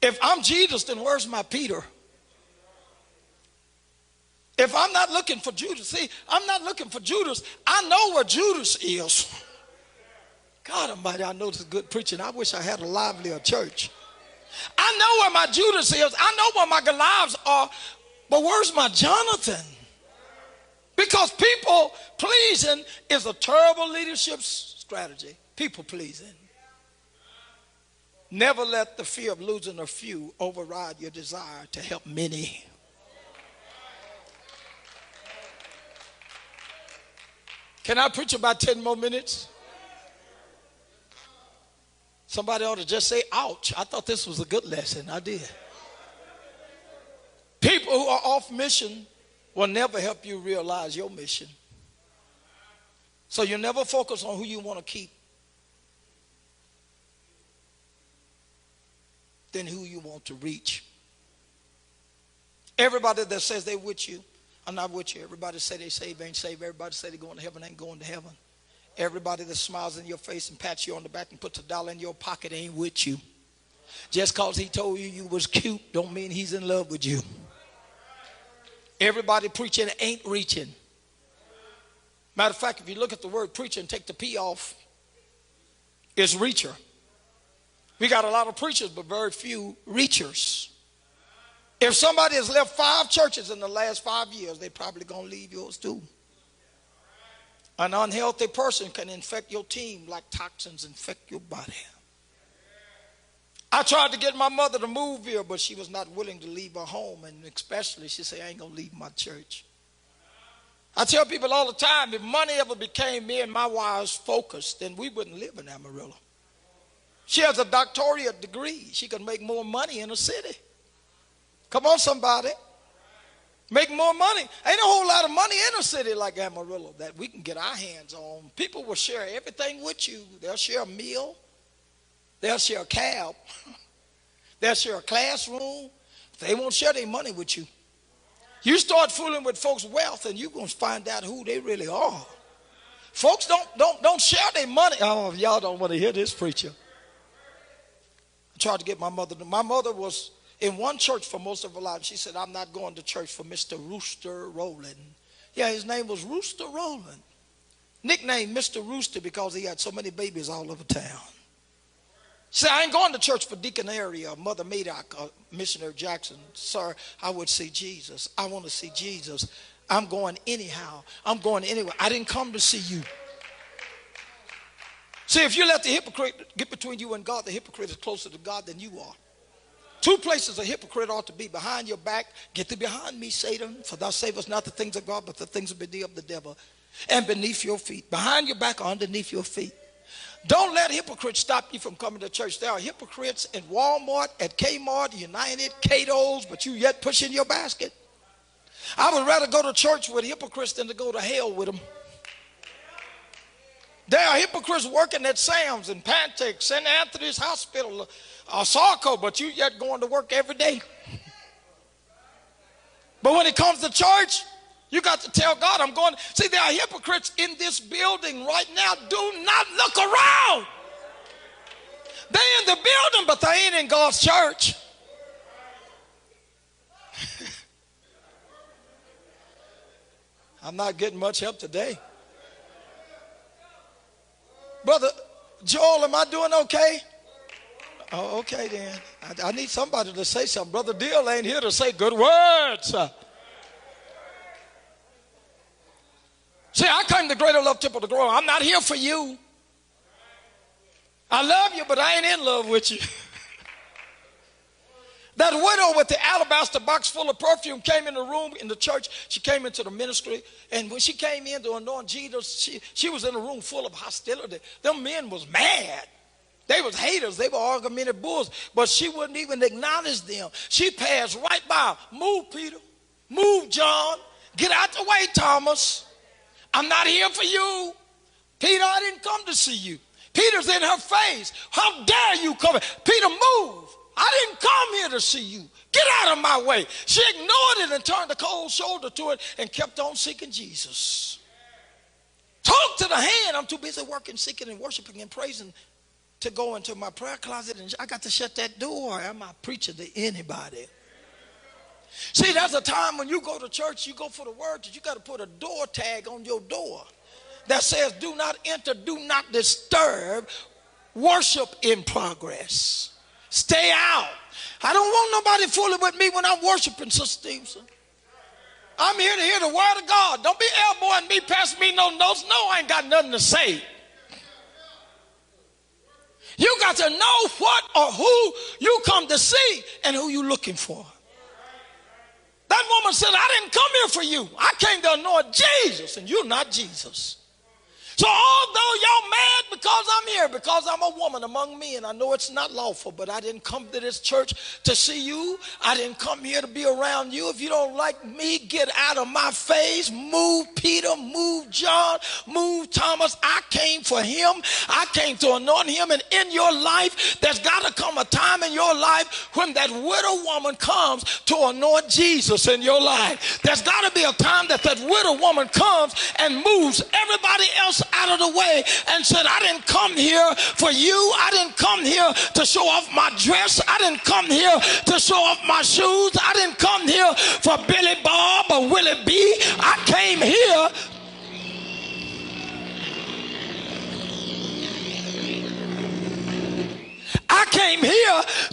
If I'm Jesus, then where's my Peter? If I'm not looking for Judas, see, I'm not looking for Judas. I know where Judas is. God Almighty, I know this is good preaching. I wish I had a livelier church. I know where my Judas is. I know where my Goliaths are. But where's my Jonathan? Because people pleasing is a terrible leadership strategy. People pleasing. Never let the fear of losing a few override your desire to help many. Can I preach about 10 more minutes? Somebody ought to just say, ouch. I thought this was a good lesson. I did. People who are off mission will never help you realize your mission. So you never focus on who you want to keep than who you want to reach. Everybody that says they're with you, I'm not with you. Everybody say they saved, ain't saved. Everybody say they're going to heaven, ain't going to heaven. Everybody that smiles in your face and pats you on the back and puts $1 in your pocket ain't with you. Just because he told you you was cute don't mean he's in love with you. Everybody preaching ain't reaching. Matter of fact, if you look at the word preacher and take the P off, it's reacher. We got a lot of preachers, but very few reachers. If somebody has left 5 churches in the last 5 years, they're probably going to leave yours too. An unhealthy person can infect your team like toxins infect your body. I tried to get my mother to move here, but she was not willing to leave her home, and especially she said, I ain't going to leave my church. I tell people all the time, if money ever became me and my wife's focus, then we wouldn't live in Amarillo. She has a doctorate degree. She could make more money in a city. Come on, somebody. Make more money. Ain't a whole lot of money in a city like Amarillo that we can get our hands on. People will share everything with you. They'll share a meal. They'll share a cab. They'll share a classroom. They won't share their money with you. You start fooling with folks' wealth and you're going to find out who they really are. Folks don't share their money. Oh, y'all don't want to hear this preacher. I tried to get my mother. My mother was in one church for most of her life. She said, I'm not going to church for Mr. Rooster Rowland. Yeah, his name was Rooster Rowland. Nicknamed Mr. Rooster because he had so many babies all over town. She said, I ain't going to church for Deacon Area, Mother Madoc, or Missionary Jackson. Sir, I would see Jesus. I want to see Jesus. I'm going anyhow. I'm going anywhere. I didn't come to see you. See, if you let the hypocrite get between you and God, the hypocrite is closer to God than you are. 2 places a hypocrite ought to be: behind your back. Get thee behind me, Satan, for thou savest not the things of God, but the things of the devil. And beneath your feet. Behind your back or underneath your feet. Don't let hypocrites stop you from coming to church. There are hypocrites in Walmart, at Kmart, United, Cato's, but you yet pushing your basket. I would rather go to church with hypocrites than to go to hell with them. There are hypocrites working at Sam's and Pantex, St. Anthony's Hospital, or Sarco, but you yet going to work every day. But when it comes to church, you got to tell God, I'm going. See, there are hypocrites in this building right now. Do not look around. They're in the building, but they ain't in God's church. I'm not getting much help today. Brother Joel, am I doing okay? Oh, okay then. I need somebody to say something. Brother Deal ain't here to say good words. See, I came to Greater Love Temple to grow. I'm not here for you. I love you, but I ain't in love with you. That widow with the alabaster box full of perfume came in the room in the church. She came into the ministry, and when she came in to anoint Jesus, she was in a room full of hostility. Them men was mad. They was haters. They were argumentative bulls, but she wouldn't even acknowledge them. She passed right by. Move, Peter. Move, John. Get out the way, Thomas. I'm not here for you. Peter, I didn't come to see you. Peter's in her face. How dare you come? Peter, move. I didn't come here to see you. Get out of my way. She ignored it and turned a cold shoulder to it and kept on seeking Jesus. Talk to the hand. I'm too busy working, seeking, and worshiping and praising to go into my prayer closet, and I got to shut that door. Am I preaching to anybody? See, there's a time when you go to church, you go for the word, that you got to put a door tag on your door that says, do not enter, do not disturb, worship in progress. Stay out. I don't want nobody fooling with me when I'm worshiping, Sister Stevenson. I'm here to hear the word of God. Don't be elbowing me, pass me no notes. No, I ain't got nothing to say. You got to know what or who you come to see and who you looking for. That woman said, I didn't come here for you. I came to anoint Jesus, and you're not Jesus. So although y'all mad because I'm here, because I'm a woman among men, I know it's not lawful, but I didn't come to this church to see you. I didn't come here to be around you. If you don't like me, get out of my face. Move Peter, move John, move Thomas. I came for him. I came to anoint him. And in your life, there's got to come a time in your life when that widow woman comes to anoint Jesus in your life. There's got to be a time that widow woman comes and moves everybody else out of the way and said, I didn't come here for you. I didn't come here to show off my dress. I didn't come here to show off my shoes. I didn't come here for Billy Bob or Willie B. I came here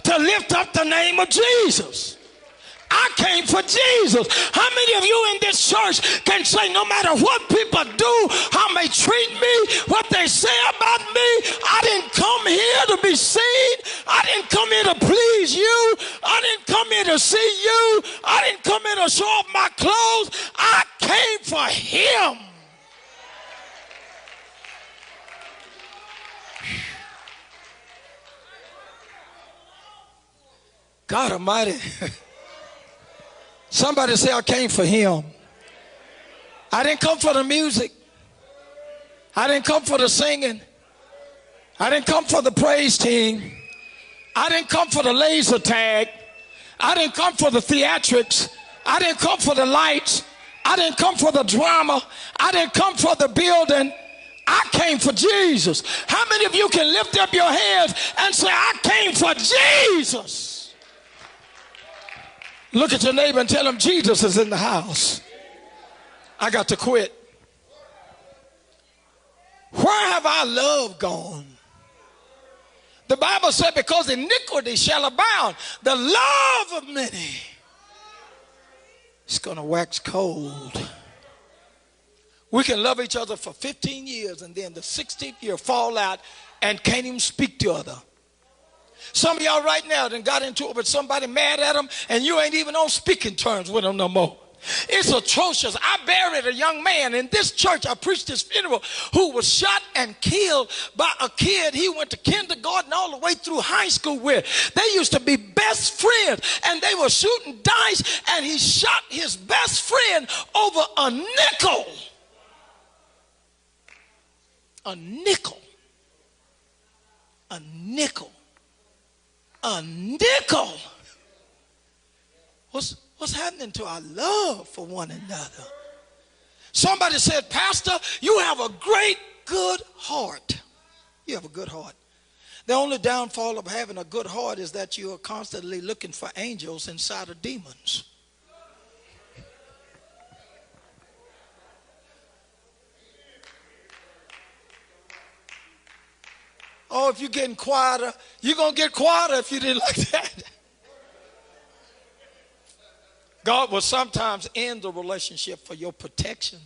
to lift up the name of Jesus. I came for Jesus. How many of you in this church can say, no matter what people do, how they treat me, what they say about me, I didn't come here to be seen. I didn't come here to please you. I didn't come here to see you. I didn't come here to show off my clothes. I came for him. God Almighty. Somebody say, I came for him. I didn't come for the music. I didn't come for the singing. I didn't come for the praise team. I didn't come for the laser tag. I didn't come for the theatrics. I didn't come for the lights. I didn't come for the drama. I didn't come for the building. I came for Jesus. How many of you can lift up your hands and say, I came for Jesus? Look at your neighbor and tell him Jesus is in the house. I got to quit. Where have our love gone? The Bible said, because iniquity shall abound, the love of many is going to wax cold. We can love each other for 15 years and then the 16th year fall out and can't even speak to other. Some of y'all right now done got into it with somebody, mad at them, and you ain't even on speaking terms with them no more. It's atrocious. I buried a young man in this church. I preached his funeral, who was shot and killed by a kid he went to kindergarten all the way through high school with. They used to be best friends, and they were shooting dice, and he shot his best friend over a nickel. A nickel. A nickel. A nickel. What's happening to our love for one another? Somebody said, Pastor, you have a great good heart. You have a good heart. The only downfall of having a good heart is that you are constantly looking for angels inside of demons. Oh, if you're getting quieter, you're going to get quieter if you didn't like that. God will sometimes end the relationship for your protection.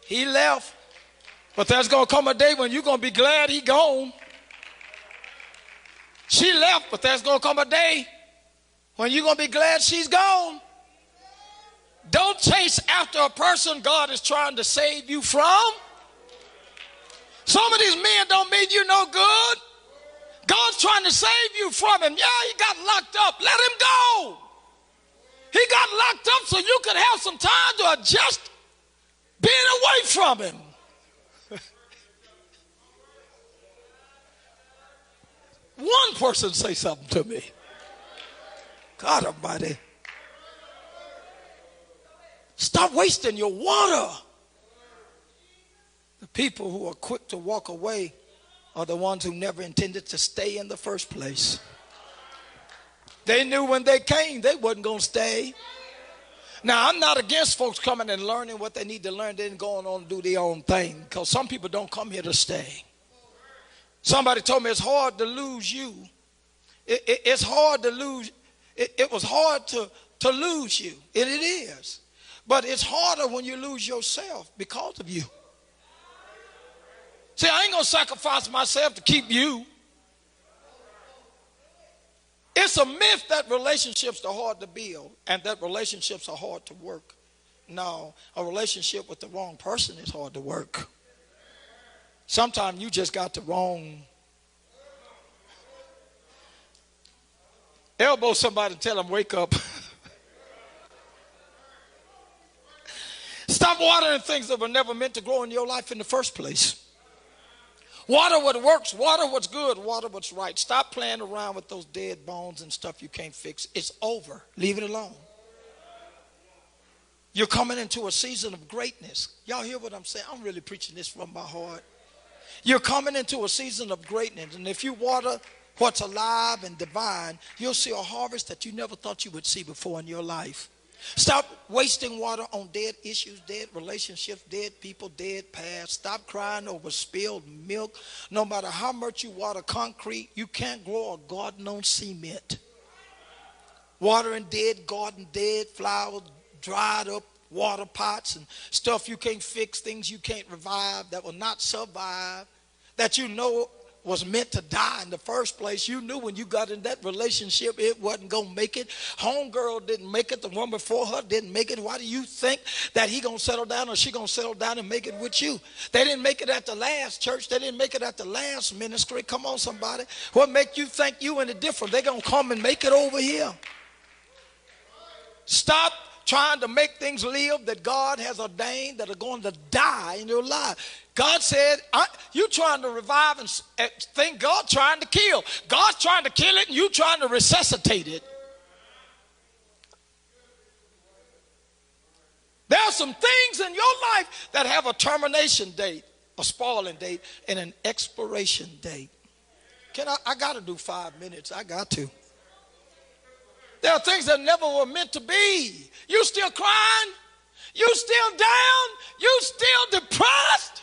He left, but there's going to come a day when you're going to be glad he gone. She left, but there's going to come a day when you're going to be glad she's gone. Don't chase after a person God is trying to save you from. Some of these men don't mean you no good. God's trying to save you from him. Yeah, he got locked up. Let him go. He got locked up so you could have some time to adjust being away from him. One person say something to me. God Almighty. Stop wasting your water. The people who are quick to walk away are the ones who never intended to stay in the first place. They knew when they came, they wasn't going to stay. Now, I'm not against folks coming and learning what they need to learn, then going on and do their own thing, because some people don't come here to stay. Somebody told me it's hard to lose you. It's hard to lose. It was hard to lose you, and it is. But it's harder when you lose yourself because of you. See, I ain't going to sacrifice myself to keep you. It's a myth that relationships are hard to build and that relationships are hard to work. No, a relationship with the wrong person is hard to work. Sometimes you just got the wrong. Elbow somebody and tell them, wake up. Stop watering things that were never meant to grow in your life in the first place. Water what works, water what's good, water what's right. Stop playing around with those dead bones and stuff you can't fix. It's over. Leave it alone. You're coming into a season of greatness. Y'all hear what I'm saying? I'm really preaching this from my heart. You're coming into a season of greatness. And if you water what's alive and divine, you'll see a harvest that you never thought you would see before in your life. Stop wasting water on dead issues, dead relationships, dead people, dead past. Stop crying over spilled milk. No matter how much you water concrete, you can't grow a garden on cement. Watering dead garden, dead flowers, dried up water pots and stuff you can't fix, things you can't revive, that will not survive, that you know was meant to die in the first place. You knew when you got in that relationship it wasn't going to make it. Homegirl didn't make it. The one before her didn't make it. Why do you think that he going to settle down or she going to settle down and make it with you? They didn't make it at the last church. They didn't make it at the last ministry. Come on, somebody. What make you think you any different? They going to come and make it over here. Stop trying to make things live that God has ordained that are going to die in your life. God said, you trying to revive and think God trying to kill. God's trying to kill it and you trying to resuscitate it. There are some things in your life that have a termination date, a spoiling date, and an expiration date. I got to do 5 minutes. I got to. There are things that never were meant to be. You still crying? You still down? You still depressed?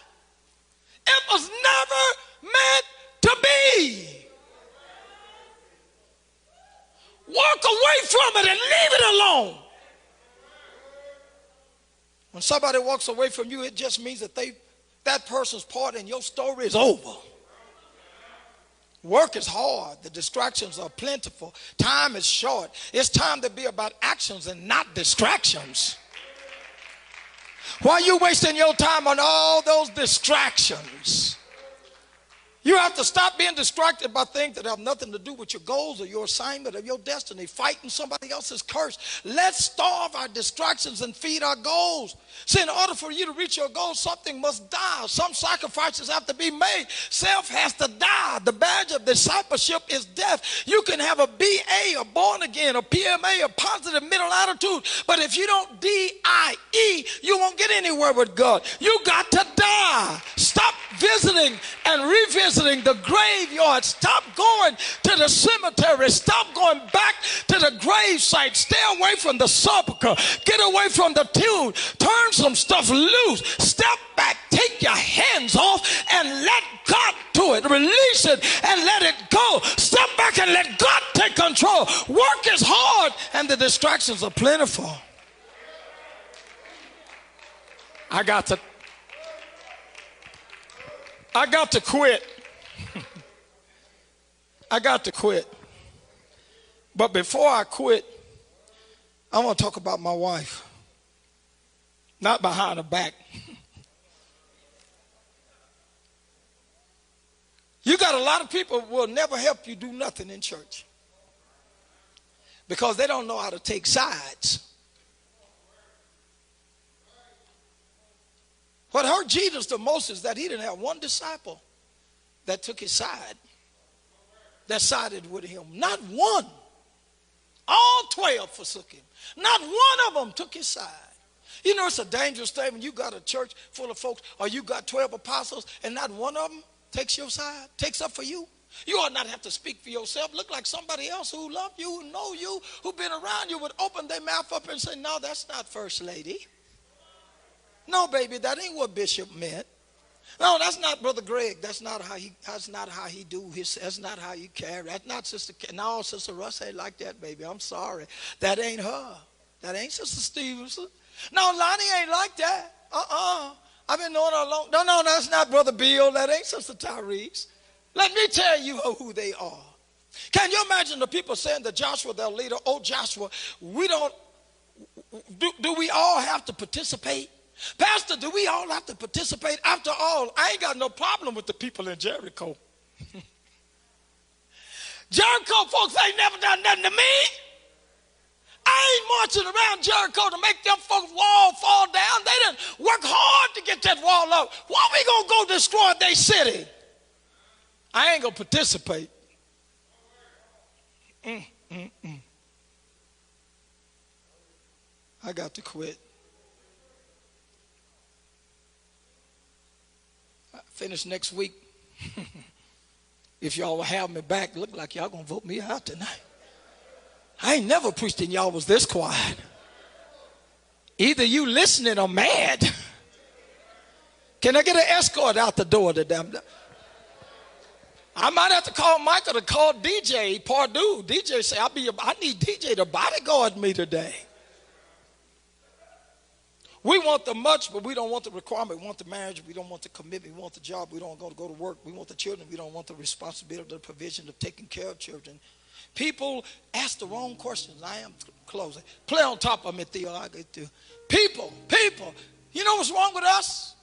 It was never meant to be. Walk away from it and leave it alone. When somebody walks away from you, it just means that that person's part in your story is over. Work is hard. The distractions are plentiful. Time is short. It's time to be about actions and not distractions. Why are you wasting your time on all those distractions? You have to stop being distracted by things that have nothing to do with your goals or your assignment or your destiny, fighting somebody else's curse. Let's starve our distractions and feed our goals. See, in order for you to reach your goals, something must die. Some sacrifices have to be made. Self has to die. The badge of discipleship is death. You can have a BA, a born again, a PMA, a positive mental attitude, but if you don't DIE, you won't get anywhere with God. You got to die. Stop visiting and revisiting the graveyard. Stop going to the cemetery. Stop going back to the grave site. Stay away from the sepulcher. Get away from the tomb. Turn some stuff loose. Step back. Take your hands off and let God do it. Release it and let it go. Step back and let God take control. Work is hard and the distractions are plentiful. I got to quit. I got to quit. But before I quit, I want to talk about my wife. Not behind her back. You got a lot of people who will never help you do nothing in church because they don't know how to take sides. What hurt Jesus the most is that he didn't have one disciple that took his side, that sided with him. Not one. All 12 forsook him. Not one of them took his side. You know, it's a dangerous thing when you got a church full of folks or you got 12 apostles and not one of them takes your side, takes up for you. You ought not have to speak for yourself. Look like somebody else who love you, who know you, who been around you would open their mouth up and say, no, that's not First Lady. No, baby, that ain't what Bishop meant. No, that's not Brother Greg. That's not how he do his. That's not how you carry. That's not Sister. No, Sister Russ ain't like that, baby. I'm sorry. That ain't her. That ain't Sister Stevenson. No, Lonnie ain't like that. I've been knowing her long. No, that's not Brother Bill. That ain't Sister Tyrese. Let me tell you who they are. Can you imagine the people saying to Joshua, their leader, oh, Joshua, we don't do we all have to participate? Pastor, do we all have to participate? After all, I ain't got no problem with the people in Jericho. Jericho folks ain't never done nothing to me. I ain't marching around Jericho to make them folks' wall fall down. They done work hard to get that wall up. Why we gonna go destroy their city? I ain't gonna participate. I got to quit. I finish next week. If y'all will have me back, look like y'all gonna vote me out tonight. I ain't never preached and y'all was this quiet. Either you listening or mad. Can I get an escort out the door today? I might have to call Michael to call DJ Pardue. DJ say, I need DJ to bodyguard me today. We want the much, but we don't want the requirement. We want the marriage. We don't want the commitment. We want the job. We don't want to go to work. We want the children. We don't want the responsibility, the provision of taking care of children. People ask the wrong questions. I am closing. Play on top of me, Theo. I get to. People. You know what's wrong with us?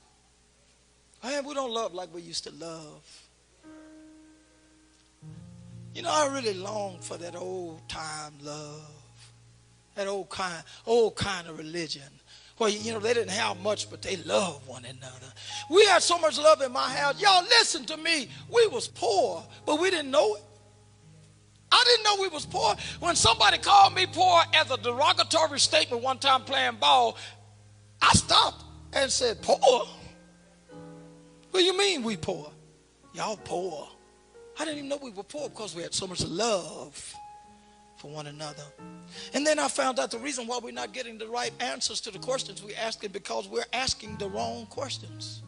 Man, we don't love like we used to love. You know, I really long for that old time love. That old kind of religion. Well, you know, they didn't have much, but they loved one another. We had so much love in my house. Y'all listen to me. We was poor, but we didn't know it. I didn't know we was poor. When somebody called me poor as a derogatory statement one time playing ball, I stopped and said, poor? What do you mean we poor? Y'all poor. I didn't even know we were poor because we had so much love for one another. And then I found out the reason why we're not getting the right answers to the questions we ask is because we're asking the wrong questions.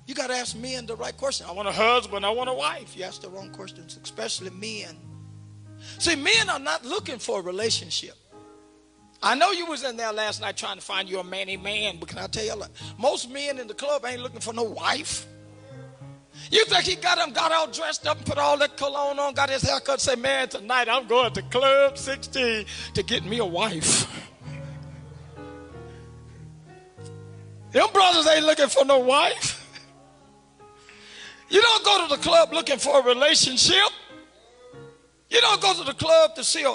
You got to ask men the right question. I want a husband, I want a wife. You ask the wrong questions, especially men. See, men are not looking for a relationship. I know you was in there last night trying to find you a manly man, but can I tell you, most men in the club ain't looking for no wife. You think he got all dressed up and put all that cologne on, got his haircut, say, man, tonight I'm going to Club 16 to get me a wife. Them brothers ain't looking for no wife. You don't go to the club looking for a relationship. You don't go to the club to see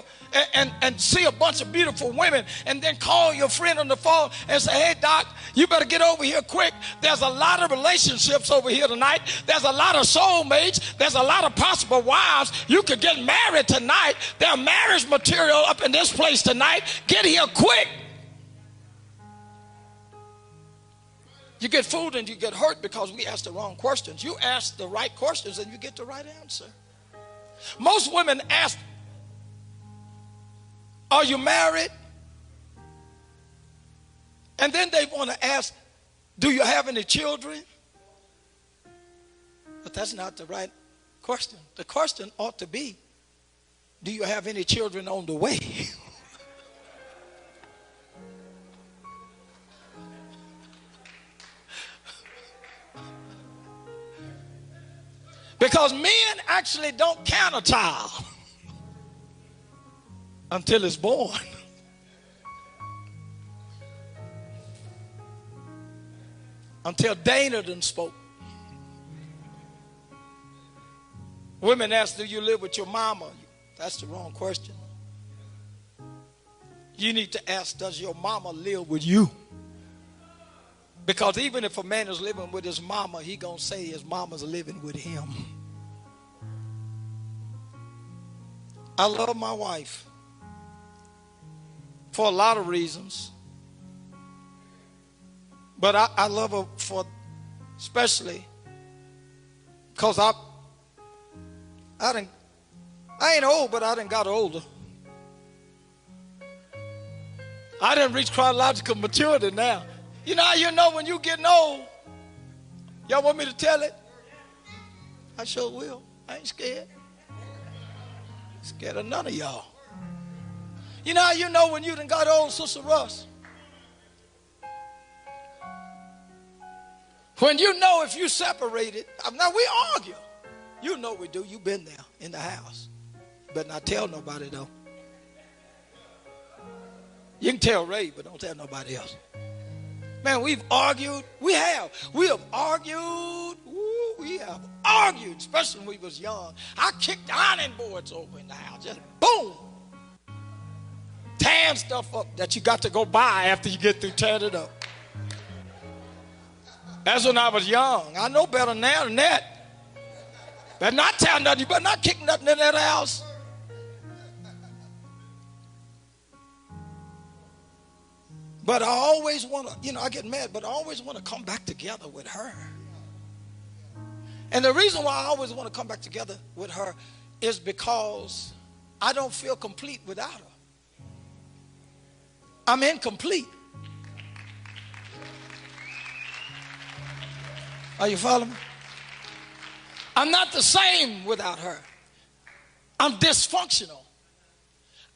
see a bunch of beautiful women and then call your friend on the phone and say, hey, doc, you better get over here quick. There's a lot of relationships over here tonight. There's a lot of soulmates. There's a lot of possible wives. You could get married tonight. There's marriage material up in this place tonight. Get here quick. You get fooled and you get hurt because we ask the wrong questions. You ask the right questions and you get the right answer. Most women ask, are you married? And then they want to ask, do you have any children? But that's not the right question. The question ought to be, do you have any children on the way? Because men actually don't count a child until it's born. Until Dana done spoke. Women ask, do you live with your mama? That's the wrong question. You need to ask, does your mama live with you? Because even if a man is living with his mama, he gonna say his mama's living with him. I love my wife for a lot of reasons. But I love her for especially because I ain't old, but I done got older. I didn't reach chronological maturity now. You know how you know when you getting old? Y'all want me to tell it? I sure will. I ain't scared. Scared of none of y'all. You know how you know when you done got old, Sister Russ? When you know if you separated, now we argue. You know we do. You've been there in the house. Better not tell nobody though. You can tell Ray, but don't tell nobody else. Man, we've argued. We have argued. Ooh, we have argued, especially when we was young. I kicked ironing boards over in the house. Just boom. Tearing stuff up that you got to go buy after you get through tearing it up. That's when I was young. I know better now than that. Better not tear nothing. You better not kick nothing in that house. But I always want to, I get mad, but I always want to come back together with her. And the reason why I always want to come back together with her is because I don't feel complete without her. I'm incomplete. Are you following me? I'm not the same without her. I'm dysfunctional.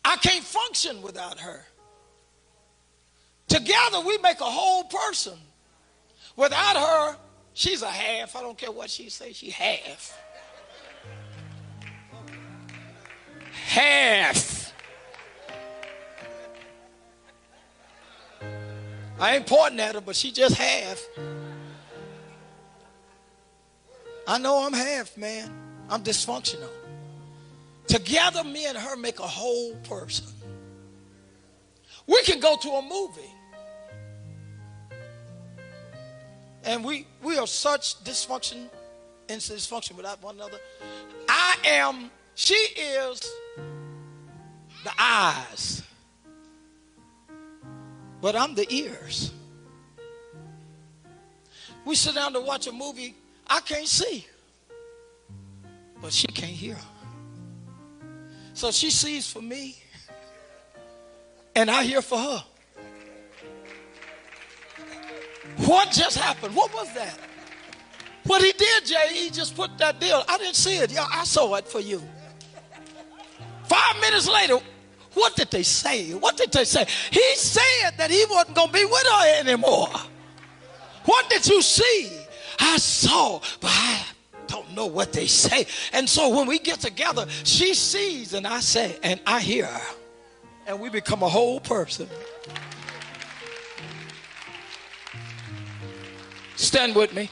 I can't function without her. Together we make a whole person. Without her, she's a half. I don't care what she says, she half. Half. I ain't pointing at her, but she just half. I know I'm half, man. I'm dysfunctional. Together, me and her make a whole person. We can go to a movie. And we are such dysfunction without one another. She is the eyes. But I'm the ears. We sit down to watch a movie. I can't see. But she can't hear. So she sees for me. And I hear for her. What just happened? What was that? What he did, Jay, he just put that deal. I didn't see it. Yeah, I saw it for you. 5 minutes later, what did they say? What did they say? He said that he wasn't going to be with her anymore. What did you see? I saw, but I don't know what they say. And so when we get together, she sees and I say, and I hear her. And we become a whole person. Stand with me.